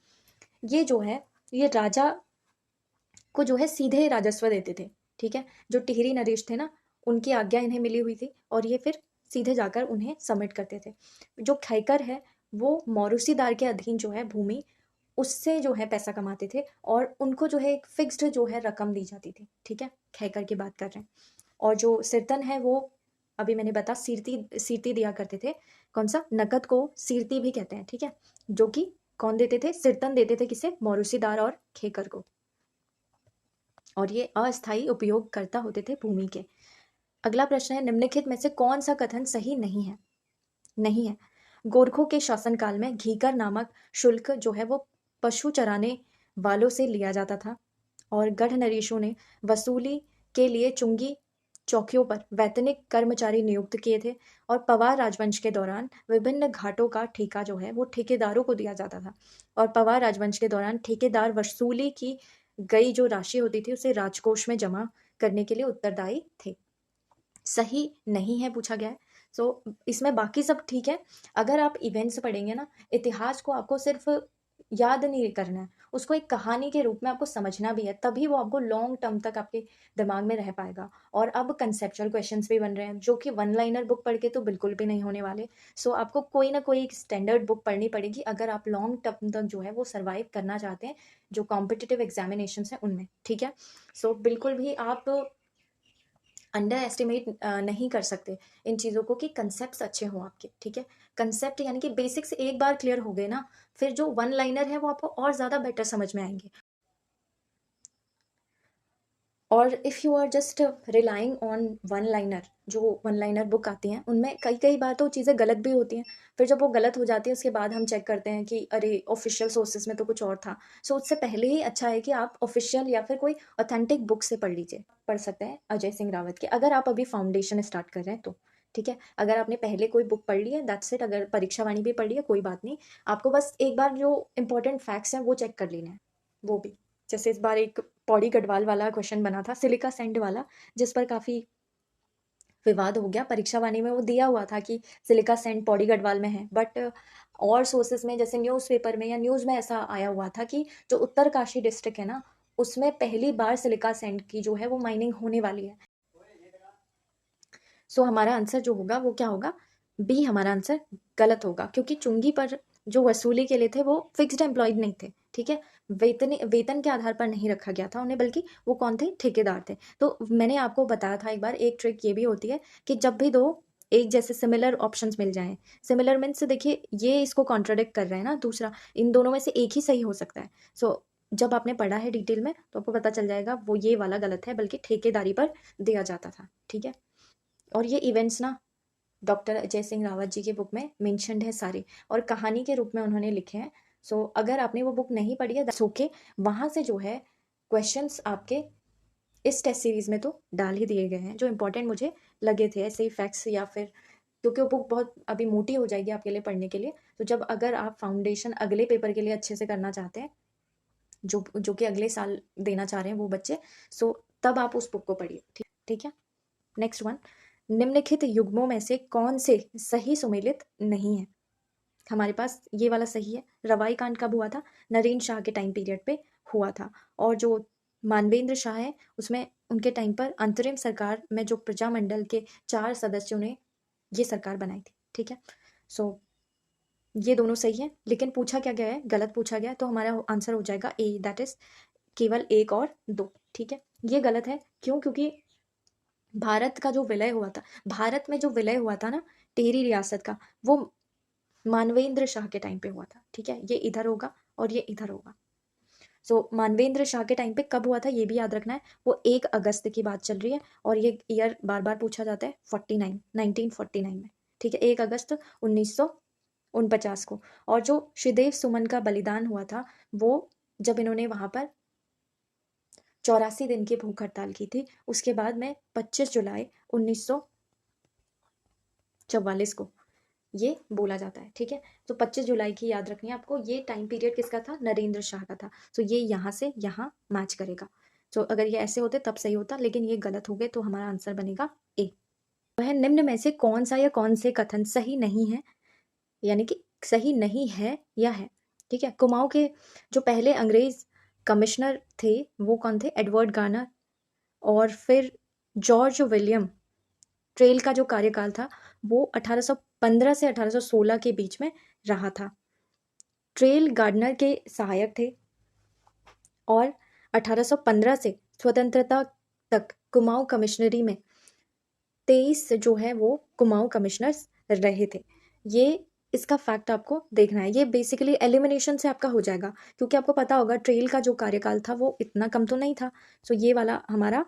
ये जो है ये राजा को जो है सीधे राजस्व देते थे, ठीक है। जो टिहरी नरेश थे ना, उनकी आज्ञा इन्हें मिली हुई थी और ये फिर सीधे जाकर उन्हें सबमिट करते थे। जो खैकर है वो मौरूसीदार के अधीन जो है भूमि, उससे जो है पैसा कमाते थे और उनको जो है एक फिक्स्ड जो है रकम दी जाती थी, ठीक है। खैकर की बात कर रहे हैं। और जो सिरतन है वो अभी मैंने बता सीरती सीरती दिया करते थे। कौन सा? नकद को सीरती भी कहते हैं, ठीक है। जो कि कौन देते थे? सिरतन देते थे, किसे? मौरूसीदार और खेकर को। और ये अस्थायी उपयोगकर्ता होते थे भूमि के। अगला प्रश्न है, निम्नलिखित में से कौन सा कथन सही नहीं है? नहीं है। गोरखों के शासनकाल में घीकर नामक शुल्क जो है वो पशु चराने वालों से लिया जाता था और गढ़ नरेशों ने वसूली के लिए चुंगी चौकियों पर वैतनिक कर्मचारी नियुक्त किए थे और पवार राजवंश के दौरान विभिन्न घाटों का ठेका जो है वो ठेकेदारों को दिया जाता था और पवार राजवंश के दौरान ठेकेदार वसूली की गई जो राशि होती थी उसे राजकोष में जमा करने के लिए उत्तरदायी थे। सही नहीं है पूछा गया है। सो इसमें बाकी सब ठीक है। अगर आप इवेंट्स पढ़ेंगे ना, इतिहास को आपको सिर्फ याद नहीं करना है, उसको एक कहानी के रूप में आपको समझना भी है, तभी वो आपको लॉन्ग टर्म तक आपके दिमाग में रह पाएगा। और अब कंसेप्चुअल क्वेश्चंस भी बन रहे हैं जो कि वन लाइनर बुक पढ़ के तो बिल्कुल भी नहीं होने वाले। सो आपको कोई ना कोई एक स्टैंडर्ड बुक पढ़नी पड़ेगी अगर आप लॉन्ग टर्म तक जो है वो सर्वाइव करना चाहते हैं, जो कॉम्पिटिटिव एग्जामिनेशन है उनमें, ठीक है। सो बिल्कुल भी आप अंडर एस्टिमेट नहीं कर सकते इन चीज़ों को कि कंसेप्ट अच्छे हों आपके, ठीक है। कंसेप्ट यानी कि बेसिक्स एक बार क्लियर हो गए ना, फिर जो वन लाइनर है वो आपको और ज़्यादा बेटर समझ में आएंगे। और if you are just relying on one liner, जो वन लाइनर बुक आती हैं उनमें कई कई बार तो चीज़ें गलत भी होती हैं। फिर जब वो गलत हो जाती है उसके बाद हम चेक करते हैं कि अरे ऑफिशियल सोर्सेज में तो कुछ और था। सो उससे पहले ही अच्छा है कि आप ऑफिशियल या फिर कोई ऑथेंटिक बुक से पढ़ लीजिए। पढ़ सकते हैं अजय सिंह रावत के, अगर आप अभी फाउंडेशन स्टार्ट कर रहे हैं तो, ठीक है। अगर आपने पहले कोई बुक पढ़ ली है दैट्स इट, अगर परीक्षा वाणी भी पढ़ ली है कोई बात नहीं, आपको बस एक बार जो इंपॉर्टेंट फैक्ट्स हैं वो चेक कर लेना है, वो भी। जैसे इस बार एक पौड़ी गढ़वाल वाला क्वेश्चन बना था, सिलिका सैंड वाला, जिस पर काफ़ी विवाद हो गया। परीक्षा वाणी में वो दिया हुआ था कि सिलिका सैंड पौड़ी गढ़वाल में है, बट और सोर्सेज में जैसे न्यूज़पेपर में या न्यूज़ में ऐसा आया हुआ था कि जो उत्तरकाशी डिस्ट्रिक्ट है ना, उसमें पहली बार सिलिका सैंड की जो है वो माइनिंग होने वाली है। सो हमारा आंसर जो होगा वो क्या होगा? बी हमारा आंसर गलत होगा, क्योंकि चुंगी पर जो वसूली के लिए थे वो फिक्स्ड एम्प्लॉयड नहीं थे, ठीक है। वेतन के आधार पर नहीं रखा गया था उन्हें, बल्कि वो कौन थे? ठेकेदार थे। तो मैंने आपको बताया था एक बार, एक ट्रिक ये भी होती है कि जब भी दो एक जैसे सिमिलर ऑप्शंस मिल जाएं, सिमिलर मीन्स देखिए ये इसको कॉन्ट्राडिक्ट कर रहे हैं ना, दूसरा इन दोनों में से एक ही सही हो सकता है। सो जब आपने पढ़ा है डिटेल में तो आपको पता चल जाएगा वो ये वाला गलत है, बल्कि ठेकेदारी पर दिया जाता था, ठीक है। और ये इवेंट्स ना डॉक्टर अजय सिंह रावत जी की बुक में मेंशन्ड है सारे, और कहानी के रूप में उन्होंने लिखे हैं। सो अगर आपने वो बुक नहीं पढ़ी है दैट्स ओके, वहाँ से जो है क्वेश्चंस आपके इस टेस्ट सीरीज में तो डाल ही दिए गए हैं जो इंपॉर्टेंट मुझे लगे थे, ऐसे ही फैक्ट्स या फिर, क्योंकि वो बुक बहुत अभी मोटी हो जाएगी आपके लिए पढ़ने के लिए। तो जब अगर आप फाउंडेशन अगले पेपर के लिए अच्छे से करना चाहते हैं, जो जो कि अगले साल देना चाह रहे हैं वो बच्चे, सो तब आप उस बुक को पढ़िए, ठीक ठीक है। नेक्स्ट वन, निम्नलिखित युग्मों में से कौन से सही सुमेलित नहीं है? हमारे पास ये वाला सही है। रवाई कांड कब हुआ था? नरेंद्र शाह के टाइम पीरियड पे हुआ था। और जो मानवेंद्र शाह है उसमें उनके टाइम पर अंतरिम सरकार में जो प्रजामंडल के 4 सदस्यों ने ये सरकार बनाई थी, ठीक है। सो ये दोनों सही है, लेकिन पूछा क्या गया है, गलत पूछा गया है, तो हमारा आंसर हो जाएगा ए, दैट इज केवल 1 और 2। ठीक है, ये गलत है। क्यों? क्योंकि भारत का जो विलय हुआ था, भारत में जो विलय हुआ था ना टेरी रियासत का, वो मानवेंद्र शाह के टाइम पे हुआ था। ठीक है, ये इधर होगा और ये इधर होगा। सो मानवेंद्र शाह के टाइम पे कब हुआ था ये भी याद रखना है, वो 1 अगस्त की बात चल रही है, और ये ईयर बार बार पूछा जाता है 1949 में। ठीक है, 1 अगस्त 1949 को। और जो श्रीदेव सुमन का बलिदान हुआ था, वो जब इन्होंने वहां पर 84 दिन की भूख हड़ताल की थी, उसके बाद में 25 जुलाई 1944 को ये बोला जाता है। ठीक है, तो 25 जुलाई की याद रखनी है आपको। ये टाइम पीरियड किसका था? नरेंद्र शाह का था। तो ये यहाँ से यहाँ मैच करेगा। तो अगर ये ऐसे होते तब सही होता, लेकिन ये गलत हो गए, तो हमारा आंसर बनेगा ए। वह निम्न में से कौन सा या कौन से कथन सही नहीं है, यानी कि सही नहीं है या है। ठीक है, कुमाऊं के जो पहले अंग्रेज कमिश्नर थे वो कौन थे? Edward Garner. और फिर जॉर्ज विलियम ट्रेल का जो कार्यकाल था वो 1815 से 1816 के बीच में रहा था। ट्रेल गार्डनर के सहायक थे और 1815 से स्वतंत्रता तक कुमाऊं कमिश्नरी में 23 जो है वो कुमाऊं कमिश्नर्स रहे थे। ये इसका फैक्ट आपको देखना है। ये बेसिकली एलिमिनेशन से आपका हो जाएगा, क्योंकि आपको पता होगा ट्रेल का जो कार्यकाल था वो इतना कम तो नहीं था। सो ये वाला हमारा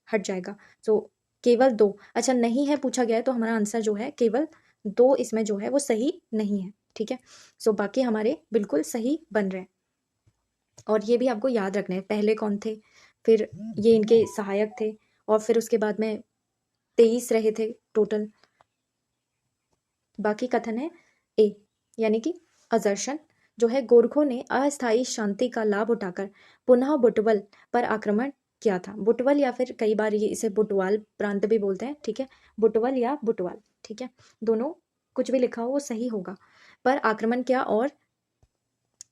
हट जाएगा। सो केवल 2, अच्छा नहीं है पूछा गया है, तो हमारा आंसर जो है केवल 2 इसमें जो है वो सही नहीं है। ठीक है, सो बाकी हमारे बिल्कुल सही बन रहे हैं। और ये भी आपको याद रखना है, पहले कौन थे, फिर ये इनके सहायक थे, और फिर उसके बाद में 23 रहे थे टोटल। बाकी कथन है ए, यानी कि अजर्शन जो है, गोरखों ने अस्थायी शांति का लाभ उठाकर पुनः बुटवल पर आक्रमण किया था। बुटवल या फिर कई बार ये इसे बुटवाल प्रांत भी बोलते हैं। ठीक है, बुटवल या बुटवाल, ठीक है, दोनों कुछ भी लिखा हो वो सही होगा। पर आक्रमण किया और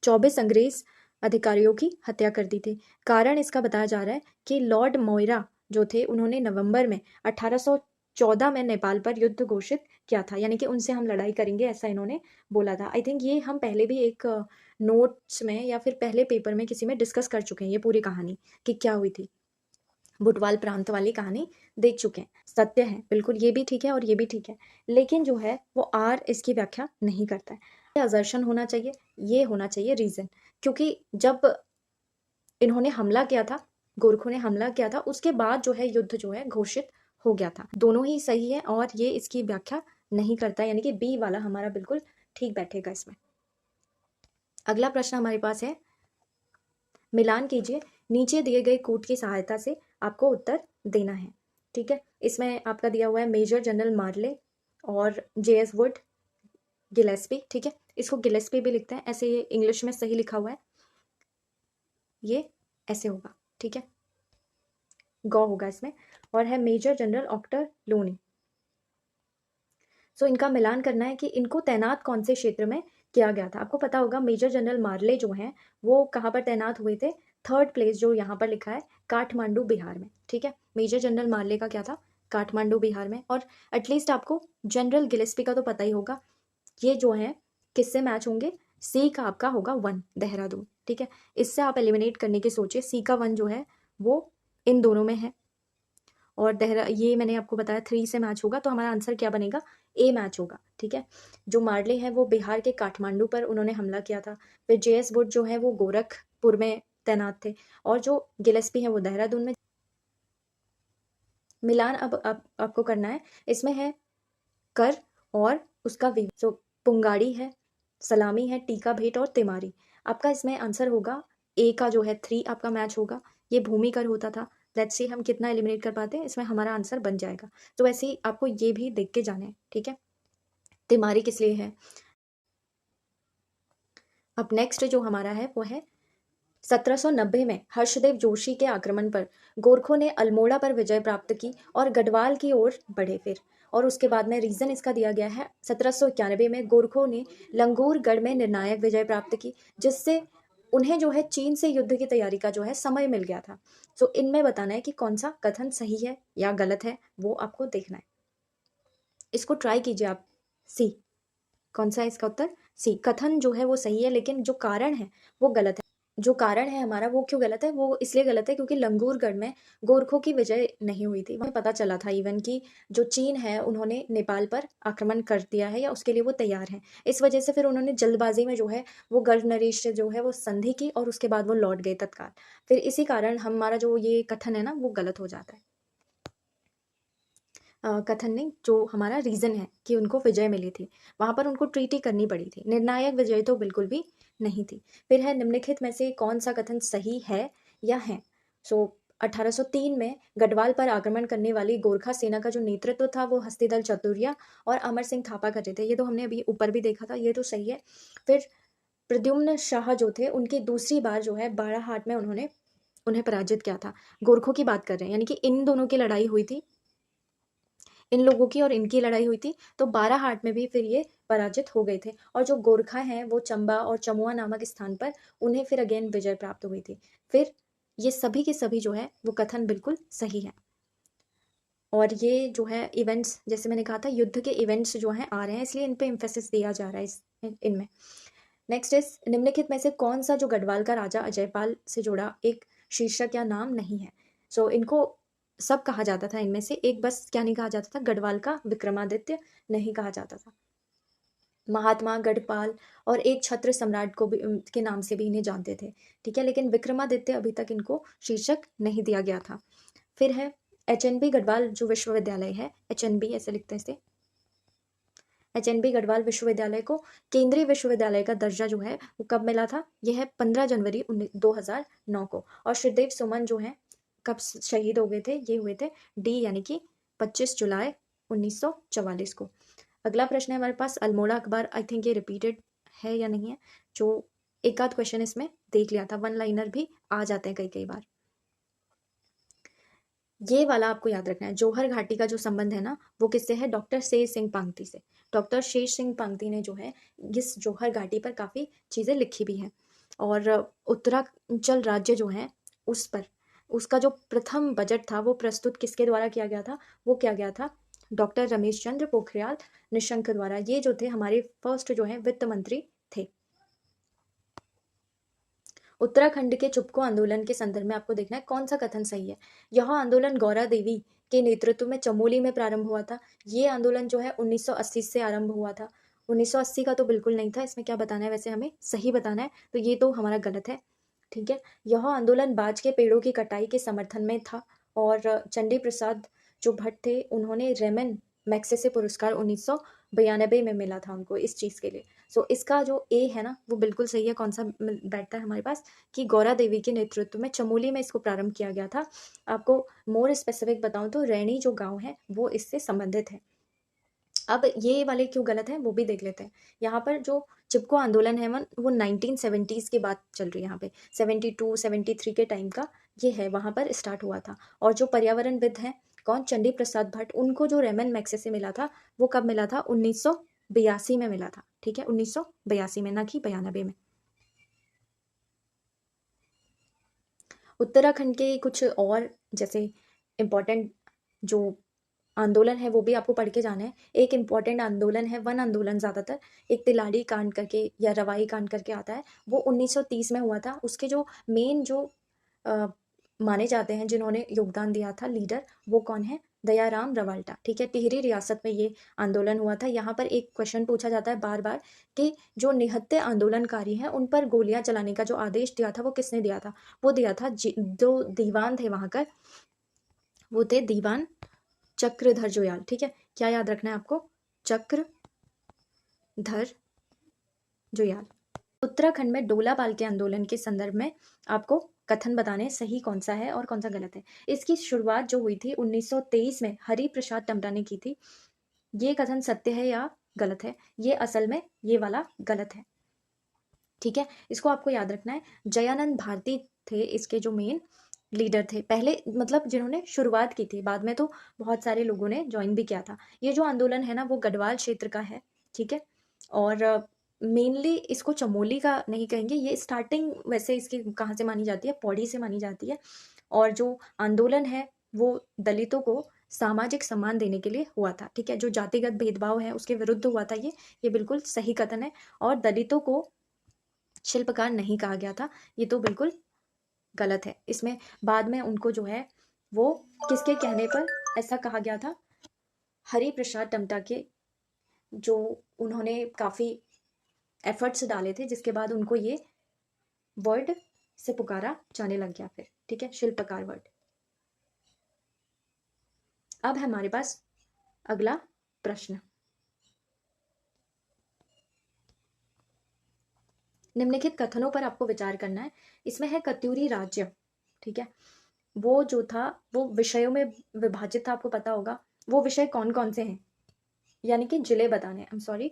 24 अंग्रेज अधिकारियों की हत्या कर दी थी। कारण इसका बताया जा रहा है कि लॉर्ड मोइरा जो थे, उन्होंने नवंबर में 1814 में नेपाल पर युद्ध घोषित किया था, यानी कि उनसे हम लड़ाई करेंगे ऐसा इन्होंने बोला था। आई थिंक ये हम पहले भी एक नोट्स में या फिर पहले पेपर में किसी में डिस्कस कर चुके हैं ये पूरी कहानी कि क्या हुई थी। बुटवाल प्रांत वाली कहानी देख चुके हैं। सत्य है बिल्कुल, ये भी ठीक है और ये भी ठीक है, लेकिन जो है वो आर इसकी व्याख्या नहीं करता है। अजर्शन होना चाहिए, ये होना चाहिए रीजन, क्योंकि जब इन्होंने हमला किया था, गोरखों ने हमला किया था, उसके बाद जो है युद्ध जो है घोषित हो गया था। दोनों ही सही है और ये इसकी व्याख्या नहीं करता, यानी कि बी वाला हमारा बिल्कुल ठीक बैठेगा इसमें। अगला प्रश्न हमारे पास है, मिलान कीजिए, नीचे दिए गए कूट की सहायता से आपको उत्तर देना है। ठीक है, इसमें आपका दिया हुआ है मेजर जनरल मार्ले और जेएस वुड, गिलेस्पी। ठीक है, इसको गिलेस्पी भी लिखते हैं, ऐसे ये इंग्लिश में सही लिखा हुआ है, ये ऐसे होगा। ठीक है, गौ होगा इसमें, और है मेजर जनरल ऑक्टर लोनी। सो इनका मिलान करना है कि इनको तैनात कौन से क्षेत्र में किया गया था। आपको पता होगा मेजर जनरल मार्ले जो हैं वो कहाँ पर तैनात हुए थे? 3rd प्लेस जो यहाँ पर लिखा है, काठमांडू बिहार में। ठीक है, मेजर जनरल मार्ले का क्या था? काठमांडू बिहार में। और एटलीस्ट आपको जनरल गिलेस्पी का तो पता ही होगा, ये जो है किससे मैच होंगे? सी का आपका होगा 1, देहरादून। ठीक है, इससे आप एलिमिनेट करने की सोचिए, सी का 1 जो है वो इन दोनों में है, और ये मैंने आपको बताया 3 से मैच होगा, तो हमारा आंसर क्या बनेगा? ए मैच होगा। ठीक है, जो मार्ले हैं वो बिहार के काठमांडू पर उन्होंने हमला किया था, फिर जेएस वुड जो है वो गोरखपुर में तैनात थे, और जो गिलेस्पी है वो देहरादून में। मिलान अब आपको करना है, इसमें है कर और उसका वी। सो पुंगाड़ी है, सलामी है, टीका भेंट और तिमारी। आपका इसमें आंसर होगा ए का जो है 3 आपका मैच होगा। ये भूमिकर होता था। लेट्स सी हम कितना एलिमिनेट कर पाते हैं, इसमें हमारा आंसर बन जाएगा। तो वैसे ही आपको ये भी देख के जाना है। ठीक है, तिमारी किस लिए है। अब नेक्स्ट जो हमारा है वो है 1790 में हर्षदेव जोशी के आक्रमण पर गोरखों ने अल्मोड़ा पर विजय प्राप्त की और गढ़वाल की ओर बढ़े। फिर और उसके बाद में रीजन इसका दिया गया है, 1791 में गोरखों ने लंगूरगढ़ में निर्णायक विजय प्राप्त की, जिससे उन्हें जो है चीन से युद्ध की तैयारी का जो है समय मिल गया था। तो इनमें बताना है कि कौन सा कथन सही है या गलत है, वो आपको देखना है। इसको ट्राई कीजिए आप। सी, कौन सा है इसका उत्तर? सी। कथन जो है वो सही है, लेकिन जो कारण है वो गलत है। जो कारण है हमारा वो क्यों गलत है? वो इसलिए गलत है क्योंकि लंगूरगढ़ में गोरखों की विजय नहीं हुई थी। वहाँ पता चला था इवन कि जो चीन है उन्होंने नेपाल पर आक्रमण कर दिया है या उसके लिए वो तैयार हैं। इस वजह से फिर उन्होंने जल्दबाजी में जो है वो गढ़ नरेश से जो है वो संधि की और उसके बाद वो लौट गए तत्काल। फिर इसी कारण हमारा जो ये कथन है ना वो गलत हो जाता है। कथन नहीं, जो हमारा रीज़न है कि उनको विजय मिली थी, वहाँ पर उनको ट्रीटी करनी पड़ी थी। निर्णायक विजय तो बिल्कुल भी नहीं थी। फिर है निम्नलिखित में से कौन सा कथन सही है या है? सो 1803 में गढ़वाल पर आक्रमण करने वाली गोरखा सेना का जो नेतृत्व था वो हस्तिदल चतुरिया और अमर सिंह थापा कर रहे थे। ये तो हमने अभी ऊपर भी देखा था, ये तो सही है। फिर प्रद्युम्न शाह जो थे उनकी दूसरी बार जो है बाड़ाहाट में उन्होंने उन्हें पराजित किया था। गोरखों की बात कर रहे हैं, यानी कि इन दोनों की लड़ाई हुई थी, इन लोगों की और इनकी लड़ाई हुई थी। तो बाराहाट में भी फिर ये पराजित हो गए थे और जो गोरखा हैं वो चंबा और चमुआ नामक स्थान पर उन्हें फिर अगेन विजय प्राप्त हुई थी। फिर ये सभी के सभी जो है वो कथन बिल्कुल सही है। और ये जो है इवेंट्स, जैसे मैंने कहा था युद्ध के इवेंट्स जो हैं आ रहे हैं, इसलिए इन पे एम्फेसिस दिया जा रहा है इनमें। नेक्स्ट इज निम्नलिखित में से कौन सा जो गढ़वाल का राजा अजयपाल से जुड़ा एक शीर्षक या नाम नहीं है? सो इनको सब कहा जाता था, इनमें से एक बस क्या नहीं कहा जाता था? गढ़वाल का विक्रमादित्य नहीं कहा जाता था। महात्मा, गढ़पाल और एक छत्र सम्राट को भी के नाम से भी इन्हें जानते थे, ठीक है, लेकिन विक्रमादित्य अभी तक इनको शीर्षक नहीं दिया गया था। फिर है HNB गढ़वाल जो विश्वविद्यालय है, HNB ऐसे लिखते हैं इसे, HNB गढ़वाल विश्वविद्यालय को केंद्रीय विश्वविद्यालय का दर्जा जो है वो कब मिला था? यह है 15 जनवरी 2009 को। और श्रीदेव सुमन जो है कब शहीद हो गए थे? ये हुए थे डी यानी कि 25 जुलाई 1944 को। अगला प्रश्न है हमारे पास अल्मोड़ा अखबार। आई थिंक ये रिपीटेड है या नहीं है, जो एक आध क्वेश्चन इसमें देख लिया था, वन लाइनर भी आ जाते हैं कई कई बार। ये वाला आपको याद रखना है। जौहर घाटी का जो संबंध है ना वो किससे है? डॉक्टर शेर सिंह पांगती से। डॉक्टर शेर सिंह पांगती ने जो है इस जौहर घाटी पर काफ़ी चीज़ें लिखी भी हैं। और उत्तरांचल राज्य जो है उस पर उसका जो प्रथम बजट था वो प्रस्तुत किसके द्वारा किया गया था? वो किया गया था डॉक्टर रमेश चंद्र पोखरियाल निशंक द्वारा। ये जो थे हमारे फर्स्ट जो है वित्त मंत्री थे। उत्तराखंड के चुपको आंदोलन के संदर्भ में आपको देखना है कौन सा कथन सही है। यह आंदोलन गौरा देवी के नेतृत्व में चमोली में प्रारंभ हुआ था। ये आंदोलन जो है 1980 से आरंभ हुआ था। 1980 का तो बिल्कुल नहीं था। इसमें क्या बताना है? वैसे हमें सही बताना है, तो ये तो हमारा गलत है, ठीक है। यह आंदोलन बाज के पेड़ों की कटाई के समर्थन में था और चंडी प्रसाद जो भट्ट थे उन्होंने रेमन मैग्सेसे पुरस्कार 1992 में मिला था उनको इस चीज़ के लिए। सो इसका जो ए है ना वो बिल्कुल सही है। कौन सा बैठता है हमारे पास? कि गौरा देवी के नेतृत्व में चमोली में इसको प्रारंभ किया गया था। आपको मोर स्पेसिफिक बताऊं तो रैणी जो गांव है वो इससे संबंधित है। अब ये वाले क्यों गलत है वो भी देख लेते हैं। यहाँ पर जो चिपको आंदोलन है वो 1970s की बात चल रही है। यहाँ पे 72 73 के टाइम का ये है, वहाँ पर स्टार्ट हुआ था। और जो पर्यावरणविद हैं कौन? चंडी प्रसाद भट्ट, उनको जो रेमन मैग्सेसे मिला था वो कब मिला था? 1982 में मिला था, ठीक है, 1982 में, ना कि 92 में। उत्तराखंड के कुछ और जैसे इम्पोर्टेंट जो आंदोलन है वो भी आपको पढ़ के जाना है। एक इम्पॉर्टेंट आंदोलन है वन आंदोलन, ज़्यादातर एक तिलाड़ी कांड करके या रवाई कांड करके आता है, वो 1930 में हुआ था। उसके जो मेन जो अ, माने जाते हैं जिन्होंने योगदान दिया था लीडर, वो कौन है? दयाराम रवाल्टा, ठीक है। टिहरी रियासत में ये आंदोलन हुआ था। यहाँ पर एक क्वेश्चन पूछा जाता है बार बार कि जो निहत्थे आंदोलनकारी हैं उन पर गोलियां चलाने का जो आदेश दिया था वो किसने दिया था? वो दिया था जो दीवान थे वहाँ का, वो थे दीवान चक्रधर जोयाल, ठीक है। क्या याद रखना है आपको? चक्रधर जोयाल। उत्तराखंड में डोला पाल के आंदोलन के संदर्भ में आपको कथन बताने सही कौन सा है और कौन सा गलत है। इसकी शुरुआत जो हुई थी 1923 में हरि प्रसाद टमटा ने की थी। ये कथन सत्य है या गलत है? ये असल में ये वाला गलत है, ठीक है। इसको आपको याद रखना है। जयानंद भारती थे इसके जो मेन लीडर थे पहले, मतलब जिन्होंने शुरुआत की थी। बाद में तो बहुत सारे लोगों ने ज्वाइन भी किया था। ये जो आंदोलन है ना वो गढ़वाल क्षेत्र का है, ठीक है। और मेनली इसको चमोली का नहीं कहेंगे। ये स्टार्टिंग वैसे इसकी कहाँ से मानी जाती है? पौड़ी से मानी जाती है। और जो आंदोलन है वो दलितों को सामाजिक सम्मान देने के लिए हुआ था, ठीक है। जो जातिगत भेदभाव है उसके विरुद्ध हुआ था ये बिल्कुल सही कथन है। और दलितों को शिल्पकार नहीं कहा गया था, ये तो बिल्कुल गलत है। इसमें बाद में उनको जो है वो किसके कहने पर ऐसा कहा गया था, हरि प्रसाद टमटा के, जो उन्होंने काफ़ी एफर्ट्स डाले थे, जिसके बाद उनको ये वर्ड से पुकारा जाने लग गया फिर, ठीक है, शिल्पकार वर्ड। अब हमारे पास अगला प्रश्न, निम्नलिखित कथनों पर आपको विचार करना है। इसमें है कत्यूरी राज्य, ठीक है, वो जो था वो विषयों में विभाजित था, आपको पता होगा। वो विषय कौन कौन से हैं, यानी कि जिले बताने, आई एम सॉरी,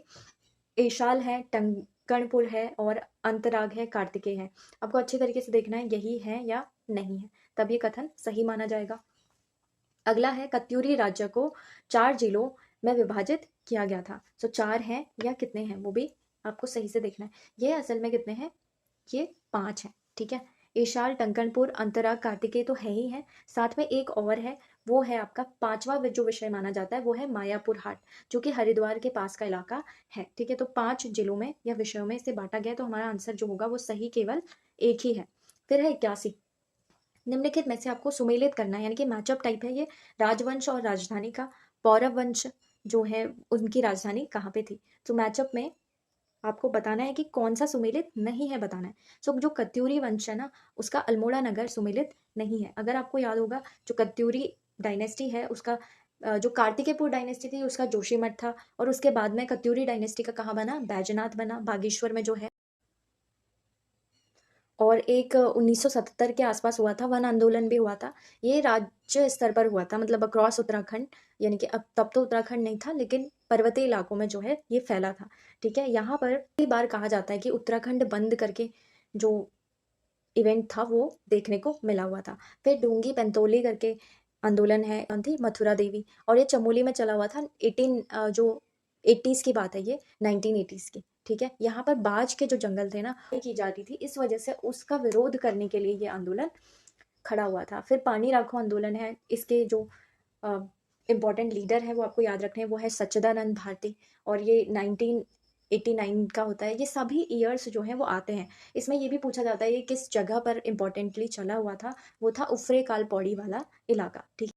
एशाल है, टंकणपुर है और अंतराग है, कार्तिकेय है। आपको अच्छे तरीके से देखना है यही है या नहीं है, तब ये कथन सही माना जाएगा। अगला है कत्यूरी राज्य को 4 जिलों में विभाजित किया गया था। सो 4 हैं या कितने हैं वो भी आपको सही से देखना है। ये असल में कितने हैं, ये 5 हैं, ठीक है। एशाल, टंकणपुर, अंतराग, कार्तिकेय तो है ही है, साथ में एक और है, वो है आपका 5वां जो विषय माना जाता है, वो है मायापुर हाट, जो कि हरिद्वार के पास का इलाका है, ठीक है। तो 5 जिलों में या विषयों में इसे बांटा गया, तो हमारा आंसर जो होगा वो सही केवल एक ही है। फिर है 81, निम्नलिखित में से आपको सुमेलित करना है, यानी कि मैचअप टाइप है ये, राजवंश और राजधानी का। पौरव वंश जो है उनकी राजधानी कहाँ पे थी, तो मैचअप में आपको बताना है कि कौन सा सुमेलित नहीं है बताना है। सो जो कत्यूरी वंश है ना, उसका अल्मोड़ा नगर सुमेलित नहीं है। अगर आपको याद होगा, जो कत्यूरी डायनेस्टी है उसका जो कार्तिकेयपुर डायनेस्टी थी उसका जोशीमठ था, और उसके बाद में कत्यूरी डायनेस्टी का कहाँ बना, बैजनाथ बना, बागेश्वर में जो है। और एक 1977 के आसपास हुआ था, वन आंदोलन भी हुआ था। ये राज्य स्तर पर हुआ था, मतलब अक्रॉस उत्तराखंड, यानी कि अब तब तो उत्तराखंड नहीं था लेकिन पर्वतीय इलाकों में जो है ये फैला था, ठीक है। यहाँ पर कई बार कहा जाता है कि उत्तराखंड बंद करके जो इवेंट था वो देखने को मिला हुआ था। फिर ढूंगी पेंतोली करके आंदोलन है, कौन थी, मथुरा देवी, और ये चमोली में चला हुआ था। 80s की बात है ये, 1980s की, ठीक है। यहाँ पर बाज के जो जंगल थे ना की जाती थी, इस वजह से उसका विरोध करने के लिए ये आंदोलन खड़ा हुआ था। फिर पानी राखो आंदोलन है, इसके जो इम्पोर्टेंट लीडर है वो आपको याद रखने हैं, वो है सच्चिदानंद भारती, और ये 1989 का होता है। ये सभी ईयर्स जो हैं वो आते हैं। इसमें ये भी पूछा जाता है ये किस जगह पर इम्पोर्टेंटली चला हुआ था, वो था उफरे काल पौड़ी वाला इलाका, ठीक।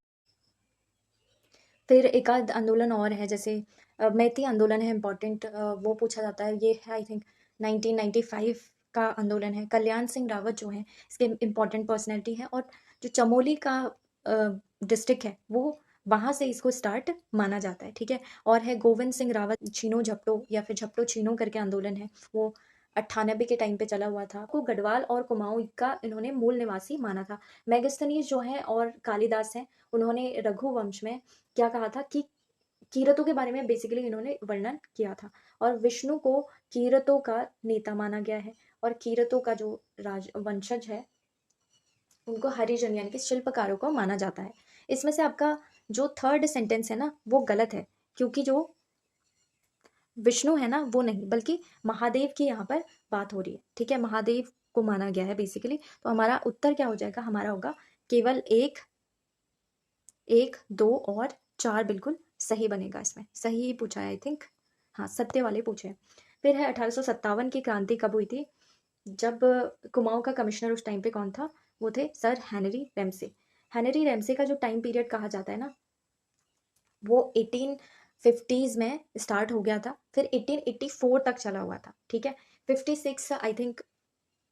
फिर एक आध आंदोलन और है, जैसे मैती आंदोलन है इम्पॉर्टेंट, वो पूछा जाता है, ये है आई थिंक 1995 का आंदोलन है। कल्याण सिंह रावत जो है इसके इम्पॉर्टेंट पर्सनैलिटी है, और जो चमोली का डिस्ट्रिक्ट है वो वहाँ से इसको स्टार्ट माना जाता है, ठीक है। और है गोविंद सिंह रावत छीनो झपटो या फिर झपटो छीनो करके आंदोलन है, वो 98 के टाइम पे चला हुआ था। को गढ़वाल और कुमाऊं का इन्होंने मूल निवासी माना था। मेगस्थनीज जो है और कालिदास हैं, उन्होंने रघुवंश में क्या कहा था कि कीरतों के बारे में बेसिकली इन्होंने वर्णन किया था, और विष्णु को कीरतों का नेता माना गया है, और कीरतों का जो राज वंशज है उनको हरिजन यानी कि शिल्पकारों को माना जाता है। इसमें से आपका जो थर्ड सेंटेंस है ना वो गलत है, क्योंकि जो विष्णु है ना वो नहीं, बल्कि महादेव की यहाँ पर बात हो रही है, ठीक है। महादेव को माना गया है बेसिकली, तो हमारा उत्तर क्या हो जाएगा, हमारा होगा केवल 1, 1, 2 और 4 बिल्कुल सही बनेगा। इसमें सही ही पूछा है आई थिंक, हाँ सत्य वाले पूछे हैं। फिर है 1857 की क्रांति कब हुई थी, जब कुमाऊं का कमिश्नर उस टाइम पे कौन था, वो थे sir Henry Ramsay. Henry Ramsay का जो टाइम पीरियड कहा जाता है ना, वो 1850s में स्टार्ट हो गया था, फिर 1884 तक चला हुआ था, ठीक है। 56 आई थिंक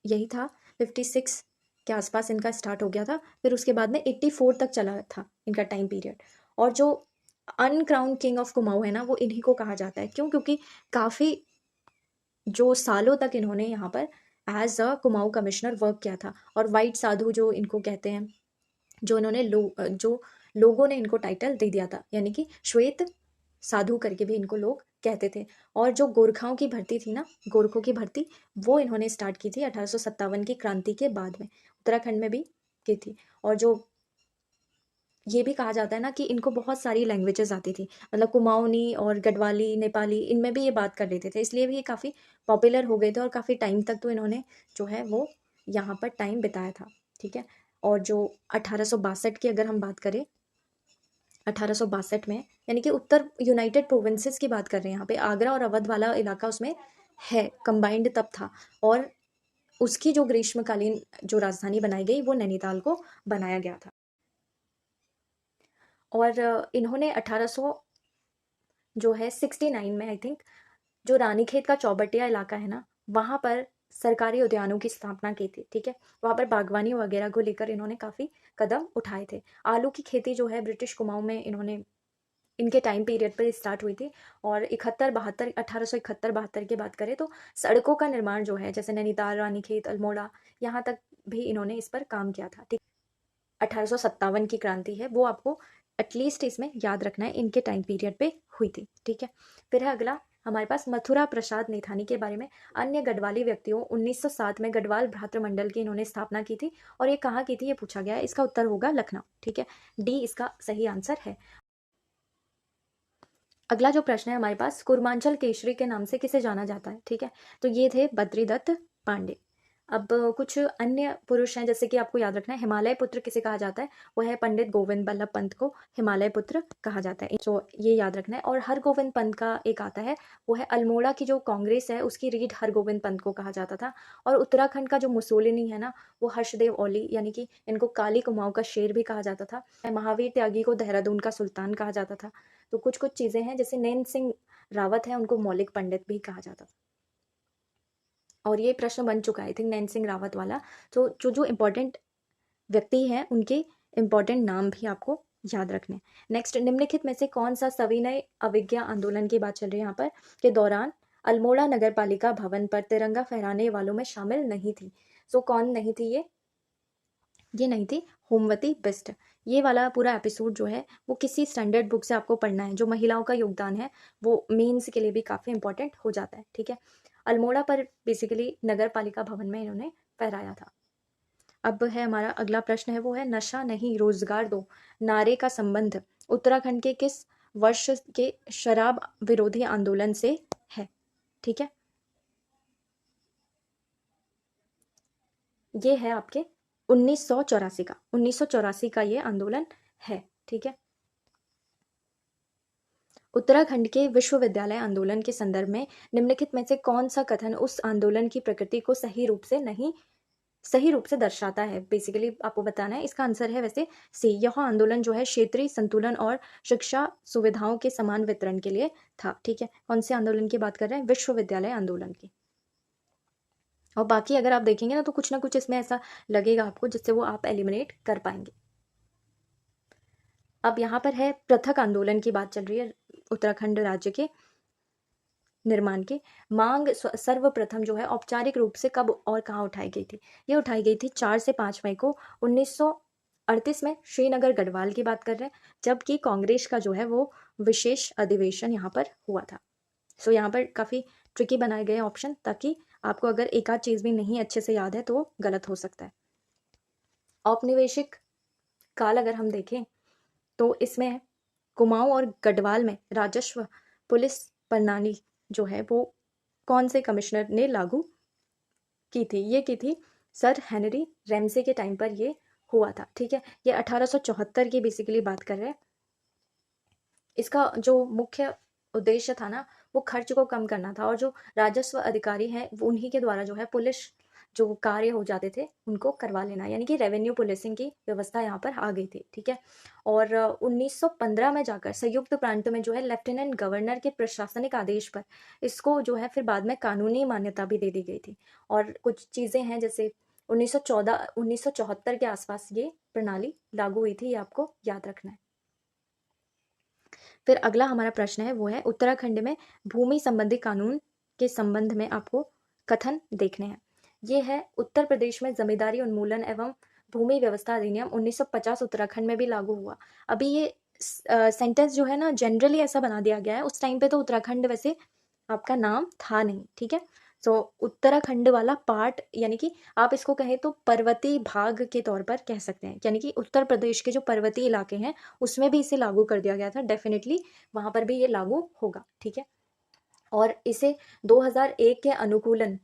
यही था, 56 के आसपास इनका स्टार्ट हो गया था, फिर उसके बाद में 84 तक चला था इनका टाइम पीरियड। और जो अनक्राउन किंग ऑफ कुमाऊं है ना वो इन्हीं को कहा जाता है, क्यों, क्योंकि काफ़ी जो सालों तक इन्होंने यहाँ पर as a Kumaon commissioner work किया था। और वाइट साधु जो इनको कहते हैं, जो इन्होंने जो लोगों ने इनको टाइटल दे दिया था, यानी कि श्वेत साधु करके भी इनको लोग कहते थे। और जो गोरखाओं की भर्ती थी ना, गोरखों की भर्ती, वो इन्होंने स्टार्ट की थी 1857 की क्रांति के बाद में, उत्तराखंड में भी की थी। और जो ये भी कहा जाता है ना कि इनको बहुत सारी लैंग्वेजेस आती थी, मतलब कुमाऊनी और गढ़वाली, नेपाली, इनमें भी ये बात कर लेते थे, इसलिए भी ये काफ़ी पॉपुलर हो गए थे, और काफ़ी टाइम तक तो इन्होंने जो है वो यहाँ पर टाइम बिताया था, ठीक है। और जो 1862 की अगर हम बात करें, 1862 में, यानी कि उत्तर यूनाइटेड प्रोविंसेस की बात कर रहे हैं यहाँ पे। आगरा और अवध वाला इलाका उसमें है, कंबाइंड तब था। और उसकी जो ग्रीष्मकालीन जो राजधानी बनाई गई वो नैनीताल को बनाया गया था। और इन्होंने 1800 जो है 69 में आई थिंक, जो रानीखेत का चौबटिया इलाका है ना, वहाँ पर सरकारी उद्यानों की स्थापना की थी। ठीक है, वहाँ पर बागवानी वगैरह को लेकर इन्होंने काफ़ी कदम उठाए थे। आलू की खेती जो है ब्रिटिश कुमाऊं में इन्होंने, इनके टाइम पीरियड पर स्टार्ट हुई थी। और 71-72, 1871-72 की बात करें तो सड़कों का निर्माण जो है, जैसे नैनीताल, रानीखेत, अल्मोड़ा, यहाँ तक भी इन्होंने इस पर काम किया था। ठीक, 1857 की क्रांति है वो आपको एटलीस्ट इसमें याद रखना है, इनके टाइम पीरियड पे हुई थी। ठीक है, फिर है अगला हमारे पास मथुरा प्रसाद नेथानी के बारे में। अन्य गढ़वाली व्यक्तियों, 1907 में गढ़वाल भ्रातृमंडल की इन्होंने स्थापना की थी। और ये कहाँ की थी ये पूछा गया है, इसका उत्तर होगा लखनऊ। ठीक है, डी इसका सही आंसर है। अगला जो प्रश्न है हमारे पास, कुर्मांचल केसरी के नाम से किसे जाना जाता है। ठीक है, तो ये थे बद्रीदत्त पांडे। अब कुछ अन्य पुरुष हैं, जैसे कि आपको याद रखना है, हिमालय पुत्र किसे कहा जाता है, वो है पंडित गोविंद बल्लभ पंत को हिमालय पुत्र कहा जाता है। तो ये याद रखना है। और हरगोविंद पंत का एक आता है, वो है अल्मोड़ा की जो कांग्रेस है उसकी रीढ़ हरगोविंद पंत को कहा जाता था। और उत्तराखंड का जो मुसोलिनी है ना, वो हर्षदेव ओली, यानी कि इनको काली कुमाऊं का शेर भी कहा जाता था। महावीर त्यागी को देहरादून का सुल्तान कहा जाता था। तो कुछ कुछ चीजें हैं, जैसे नैन सिंह रावत है, उनको मौलिक पंडित भी कहा जाता था। और ये प्रश्न बन चुका है आई थिंक, नैन सिंह रावत वाला। तो जो जो इम्पोर्टेंट व्यक्ति हैं उनके इम्पोर्टेंट नाम भी आपको याद रखने। नेक्स्ट, निम्नलिखित में से कौन सा सविनय अवज्ञा आंदोलन की बात चल रही है यहाँ पर के दौरान अल्मोड़ा नगर पालिका भवन पर तिरंगा फहराने वालों में शामिल नहीं थी। सो कौन नहीं थी ये नहीं थी होमवती बिस्ट। ये वाला पूरा एपिसोड जो है वो किसी स्टैंडर्ड बुक से आपको पढ़ना है। जो महिलाओं का योगदान है वो मेंस के लिए भी काफ़ी इंपॉर्टेंट हो जाता है। ठीक है, अल्मोड़ा पर बेसिकली नगर पालिका भवन में इन्होंने फहराया था। अब है हमारा अगला प्रश्न है, वो है नशा नहीं रोजगार दो नारे का संबंध उत्तराखंड के किस वर्ष के शराब विरोधी आंदोलन से है। ठीक है, ये है आपके 1984 का, 1984 का ये आंदोलन है। ठीक है, उत्तराखंड के विश्वविद्यालय आंदोलन के संदर्भ में निम्नलिखित में से कौन सा कथन उस आंदोलन की प्रकृति को सही रूप से दर्शाता है। बेसिकली आपको बताना है, इसका आंसर है वैसे सी। यह आंदोलन जो है क्षेत्रीय संतुलन और शिक्षा सुविधाओं के समान वितरण के लिए था। ठीक है, कौन से आंदोलन की बात कर रहे हैं, विश्वविद्यालय आंदोलन की। और बाकी अगर आप देखेंगे ना तो कुछ ना कुछ इसमें ऐसा लगेगा आपको जिससे वो आप एलिमिनेट कर पाएंगे। अब यहाँ पर है पृथक आंदोलन की बात चल रही है उत्तराखंड राज्य के निर्माण की मांग सर्वप्रथम जो है औपचारिक रूप से कब और कहाँ उठाई गई थी। ये उठाई गई थी 4 से 5 मई को 1938 में श्रीनगर गढ़वाल की बात कर रहे हैं, जबकि कांग्रेस का जो है वो विशेष अधिवेशन यहाँ पर हुआ था। सो यहाँ पर काफ़ी ट्रिकी बनाए गए ऑप्शन, ताकि आपको अगर एक आध चीज़ भी नहीं अच्छे से याद है तो वो गलत हो सकता है। औपनिवेशिक काल अगर हम देखें तो इसमें कुमाऊं और गढ़वाल में राजस्व पुलिस प्रणाली जो है वो कौन से कमिश्नर ने लागू की थी। ये की थी सर हेनरी रैमसे के टाइम पर ये हुआ था। ठीक है, ये 1874 की बेसिकली बात कर रहे हैं। इसका जो मुख्य उद्देश्य था ना, वो खर्च को कम करना था। और जो राजस्व अधिकारी हैं उन्हीं के द्वारा जो है पुलिस जो कार्य हो जाते थे उनको करवा लेना, यानी कि रेवेन्यू पुलिसिंग की व्यवस्था यहाँ पर आ गई थी। ठीक है, और 1915 में जाकर संयुक्त प्रांत में जो है लेफ्टिनेंट गवर्नर के प्रशासनिक आदेश पर इसको जो है फिर बाद में कानूनी मान्यता भी दे दी गई थी। और कुछ चीज़ें हैं जैसे 1974 के आसपास ये प्रणाली लागू हुई थी, ये आपको याद रखना है। फिर अगला हमारा प्रश्न है वो है उत्तराखंड में भूमि संबंधी कानून के संबंध में आपको कथन देखने हैं। ये है उत्तर प्रदेश में जमींदारी उन्मूलन एवं भूमि व्यवस्था अधिनियम 1950 उत्तराखंड में भी लागू हुआ। अभी ये सेंटेंस जो है ना जनरली ऐसा बना दिया गया है, उस टाइम पे तो उत्तराखंड वैसे आपका नाम था नहीं। ठीक है, तो उत्तराखंड वाला पार्ट, यानी कि आप इसको कहें तो पर्वतीय भाग के तौर पर कह सकते हैं, यानी कि उत्तर प्रदेश के जो पर्वतीय इलाके हैं उसमें भी इसे लागू कर दिया गया था। डेफिनेटली वहां पर भी ये लागू होगा। ठीक है, और इसे 2001 के अनुकूलन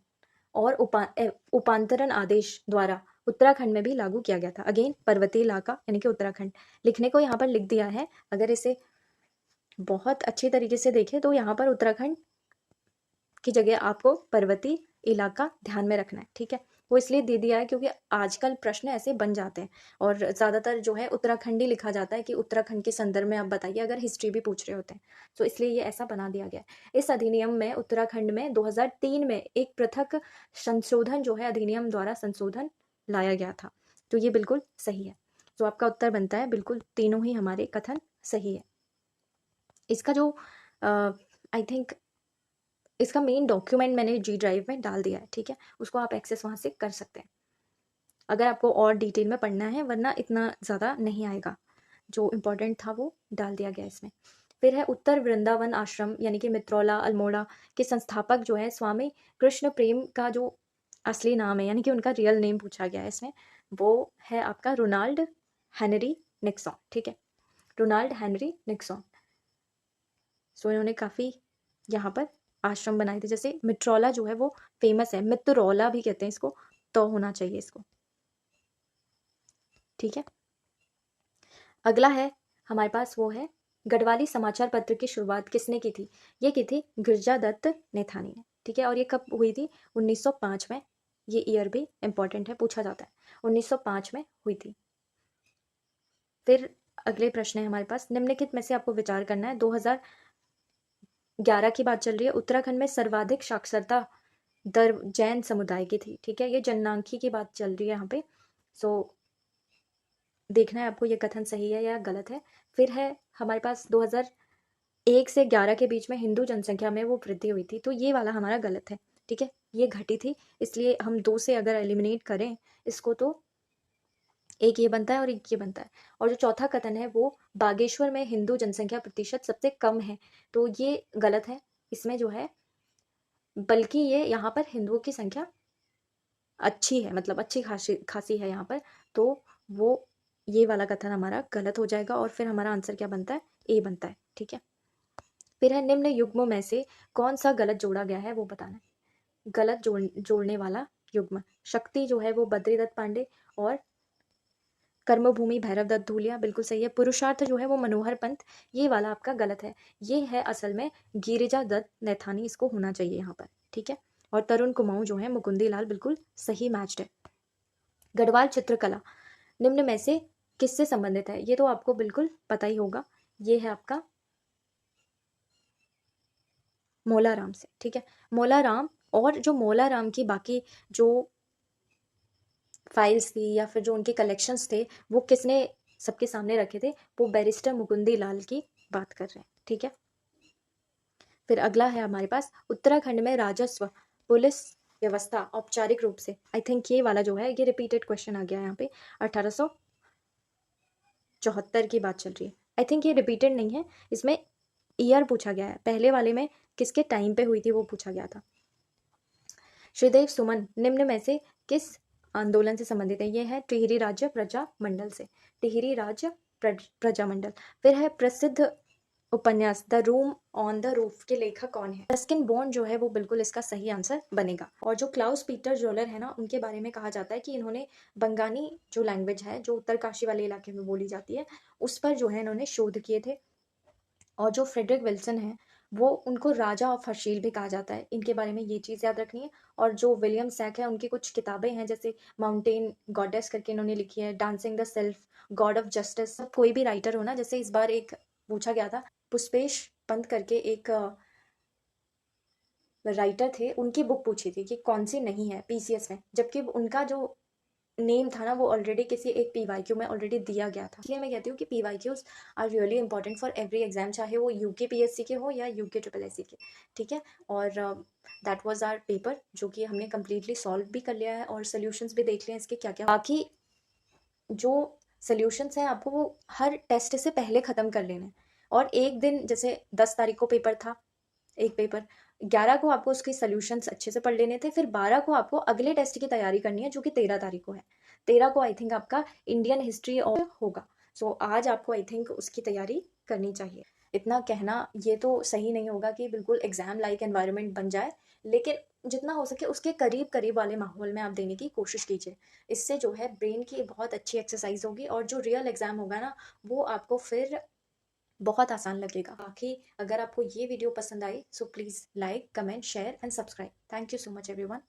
और उपांतरण आदेश द्वारा उत्तराखंड में भी लागू किया गया था। अगेन पर्वतीय इलाका यानी कि उत्तराखंड लिखने को यहाँ पर लिख दिया है। अगर इसे बहुत अच्छी तरीके से देखें तो यहाँ पर उत्तराखंड की जगह आपको पर्वतीय इलाका ध्यान में रखना है, ठीक है। वो इसलिए दे दिया है क्योंकि आजकल प्रश्न ऐसे बन जाते हैं और ज़्यादातर जो है उत्तराखंड ही लिखा जाता है कि उत्तराखंड के संदर्भ में आप बताइए, अगर हिस्ट्री भी पूछ रहे होते हैं तो इसलिए ये ऐसा बना दिया गया है। इस अधिनियम में उत्तराखंड में 2003 में एक पृथक संशोधन जो है अधिनियम द्वारा संशोधन लाया गया था। तो ये बिल्कुल सही है। तो आपका उत्तर बनता है बिल्कुल, तीनों ही हमारे कथन सही है। इसका जो आई थिंक इसका मेन डॉक्यूमेंट मैंने जी ड्राइव में डाल दिया है, ठीक है। उसको आप एक्सेस वहाँ से कर सकते हैं अगर आपको और डिटेल में पढ़ना है, वरना इतना ज़्यादा नहीं आएगा। जो इम्पोर्टेंट था वो डाल दिया गया इसमें। फिर है उत्तर वृंदावन आश्रम यानी कि मित्रोला अल्मोड़ा के संस्थापक जो है स्वामी कृष्ण प्रेम का जो असली नाम है यानी कि उनका रियल नेम पूछा गया है इसमें, वो है आपका रोनाल्ड हेनरी निक्सॉन, ठीक है। Ronald Henry Nixon. सो इन्होंने काफ़ी यहाँ पर आश्रम बनाए थे। जैसे मित्रोला जो है वो फेमस है, मित्रोला भी कहते हैं इसको, तो होना चाहिए इसको, ठीक है। अगला है हमारे पास वो है गढ़वाली समाचार पत्र की शुरुआत किसने की थी? ये की थी गिरजा दत्त नेथानी ने, ठीक है। और ये कब हुई थी? 1905 में। ये ईयर भी इंपॉर्टेंट है, पूछा जाता है। 1905 में हुई थी। फिर अगले प्रश्न है हमारे पास, निम्नलिखित में से आपको विचार करना है। 2011 की बात चल रही है। उत्तराखंड में सर्वाधिक साक्षरता दर जैन समुदाय की थी, ठीक है। ये जननांकी की बात चल रही है यहाँ पे। सो देखना है आपको ये कथन सही है या गलत है। फिर है हमारे पास 2001 से 11 के बीच में हिंदू जनसंख्या में वो वृद्धि हुई थी, तो ये वाला हमारा गलत है, ठीक है। ये घटी थी, इसलिए हम 2 से अगर एलिमिनेट करें इसको तो एक ये बनता है और एक ये बनता है। और जो चौथा कथन है वो बागेश्वर में हिंदू जनसंख्या प्रतिशत सबसे कम है, तो ये गलत है। इसमें जो है बल्कि ये यहाँ पर हिंदुओं की संख्या अच्छी है, मतलब अच्छी खासी खासी है यहाँ पर, तो वो ये वाला कथन हमारा गलत हो जाएगा। और फिर हमारा आंसर क्या बनता है? ए बनता है, ठीक है। फिर है निम्न युग्मों में से कौन सा गलत जोड़ा गया है वो बताना है। गलत जोड़ने वाला युग्म, शक्ति जो है वो बद्रीदत्त पांडे और कर्मभूमि भैरव दत्त धूलिया, बिल्कुल सही है। पुरुषार्थ जो है वो मनोहर पंत, ये वाला आपका गलत है। ये है असल में गिरिजा दत्त नैथानी, इसको होना चाहिए यहाँ पर, ठीक है। और तरुण कुमाऊं जो है मुकुंदी लाल, बिल्कुल सही मैच्ड है। गढ़वाल चित्रकला निम्न में से किससे संबंधित है? ये तो आपको बिल्कुल पता ही होगा। ये है आपका मोलाराम से, ठीक है। मोलाराम, और जो मोलाराम की बाकी जो फाइल्स थी या फिर जो उनके कलेक्शंस थे वो किसने सबके सामने रखे थे? वो बैरिस्टर मुकुंदी लाल की बात कर रहे हैं, ठीक है। फिर अगला है हमारे पास उत्तराखंड में राजस्व पुलिस व्यवस्था औपचारिक रूप से, आई थिंक ये वाला जो है ये रिपीटेड क्वेश्चन आ गया यहाँ पे। 1874 की बात चल रही है। आई थिंक ये रिपीटेड नहीं है, इसमें ईयर पूछा गया है। पहले वाले में किसके टाइम पे हुई थी वो पूछा गया था। श्रीदेव सुमन निम्न में से किस आंदोलन से संबंधित है? ये है टिहरी राज्य प्रजा मंडल से, टिहरी राज्य प्रजा मंडल। फिर है प्रसिद्ध उपन्यास the room on the roof के लेखक कौन है? रस्किन बॉन्ड जो है वो बिल्कुल इसका सही आंसर बनेगा। और जो क्लाउस पीटर जोलर है ना, उनके बारे में कहा जाता है कि इन्होंने बंगाली जो लैंग्वेज है जो उत्तरकाशी वाले इलाके में बोली जाती है उस पर जो है इन्होंने शोध किए थे। और जो फ्रेडरिक विल्सन है वो, उनको राजा ऑफ हर्शील भी कहा जाता है, इनके बारे में ये चीज़ याद रखनी है। और जो विलियम सैक है उनकी कुछ किताबें हैं, जैसे माउंटेन गॉडेस करके इन्होंने लिखी है, dancing the self, God of justice. कोई भी राइटर हो ना, जैसे इस बार एक पूछा गया था पुष्पेश पंत करके एक राइटर थे, उनकी बुक पूछी थी कि कौन सी नहीं है पीसीएस में, जबकि उनका जो नेम था ना वो ऑलरेडी किसी एक पीवाईक्यू में ऑलरेडी दिया गया था। इसलिए मैं कहती हूँ कि PYQs are really important for every exam, चाहे वो यूके पीएससी के हो या यूके ट्रिपल एससी के, ठीक है। और दैट वाज आवर पेपर जो कि हमने कम्प्लीटली सॉल्व भी कर लिया है और सोल्यूशंस भी देख लिए हैं इसके क्या क्या। बाकी जो सोल्यूशंस हैं आपको वो हर टेस्ट से पहले ख़त्म कर लेना है। और एक दिन, जैसे 10 तारीख को पेपर था एक पेपर, 11 को आपको उसके सोल्यूशंस अच्छे से पढ़ लेने थे, फिर 12 को आपको अगले टेस्ट की तैयारी करनी है जो कि 13 तारीख को है। 13 को आई थिंक आपका इंडियन हिस्ट्री और होगा। सो आज आपको आई थिंक उसकी तैयारी करनी चाहिए। इतना कहना ये तो सही नहीं होगा कि बिल्कुल एग्जाम लाइक एनवायरनमेंट बन जाए, लेकिन जितना हो सके उसके करीब करीब वाले माहौल में आप देने की कोशिश कीजिए। इससे जो है ब्रेन की बहुत अच्छी एक्सरसाइज होगी और जो रियल एग्जाम होगा ना वो आपको फिर बहुत आसान लगेगा। बाकी अगर आपको ये वीडियो पसंद आई so please like, comment, share and subscribe. Thank you so much everyone.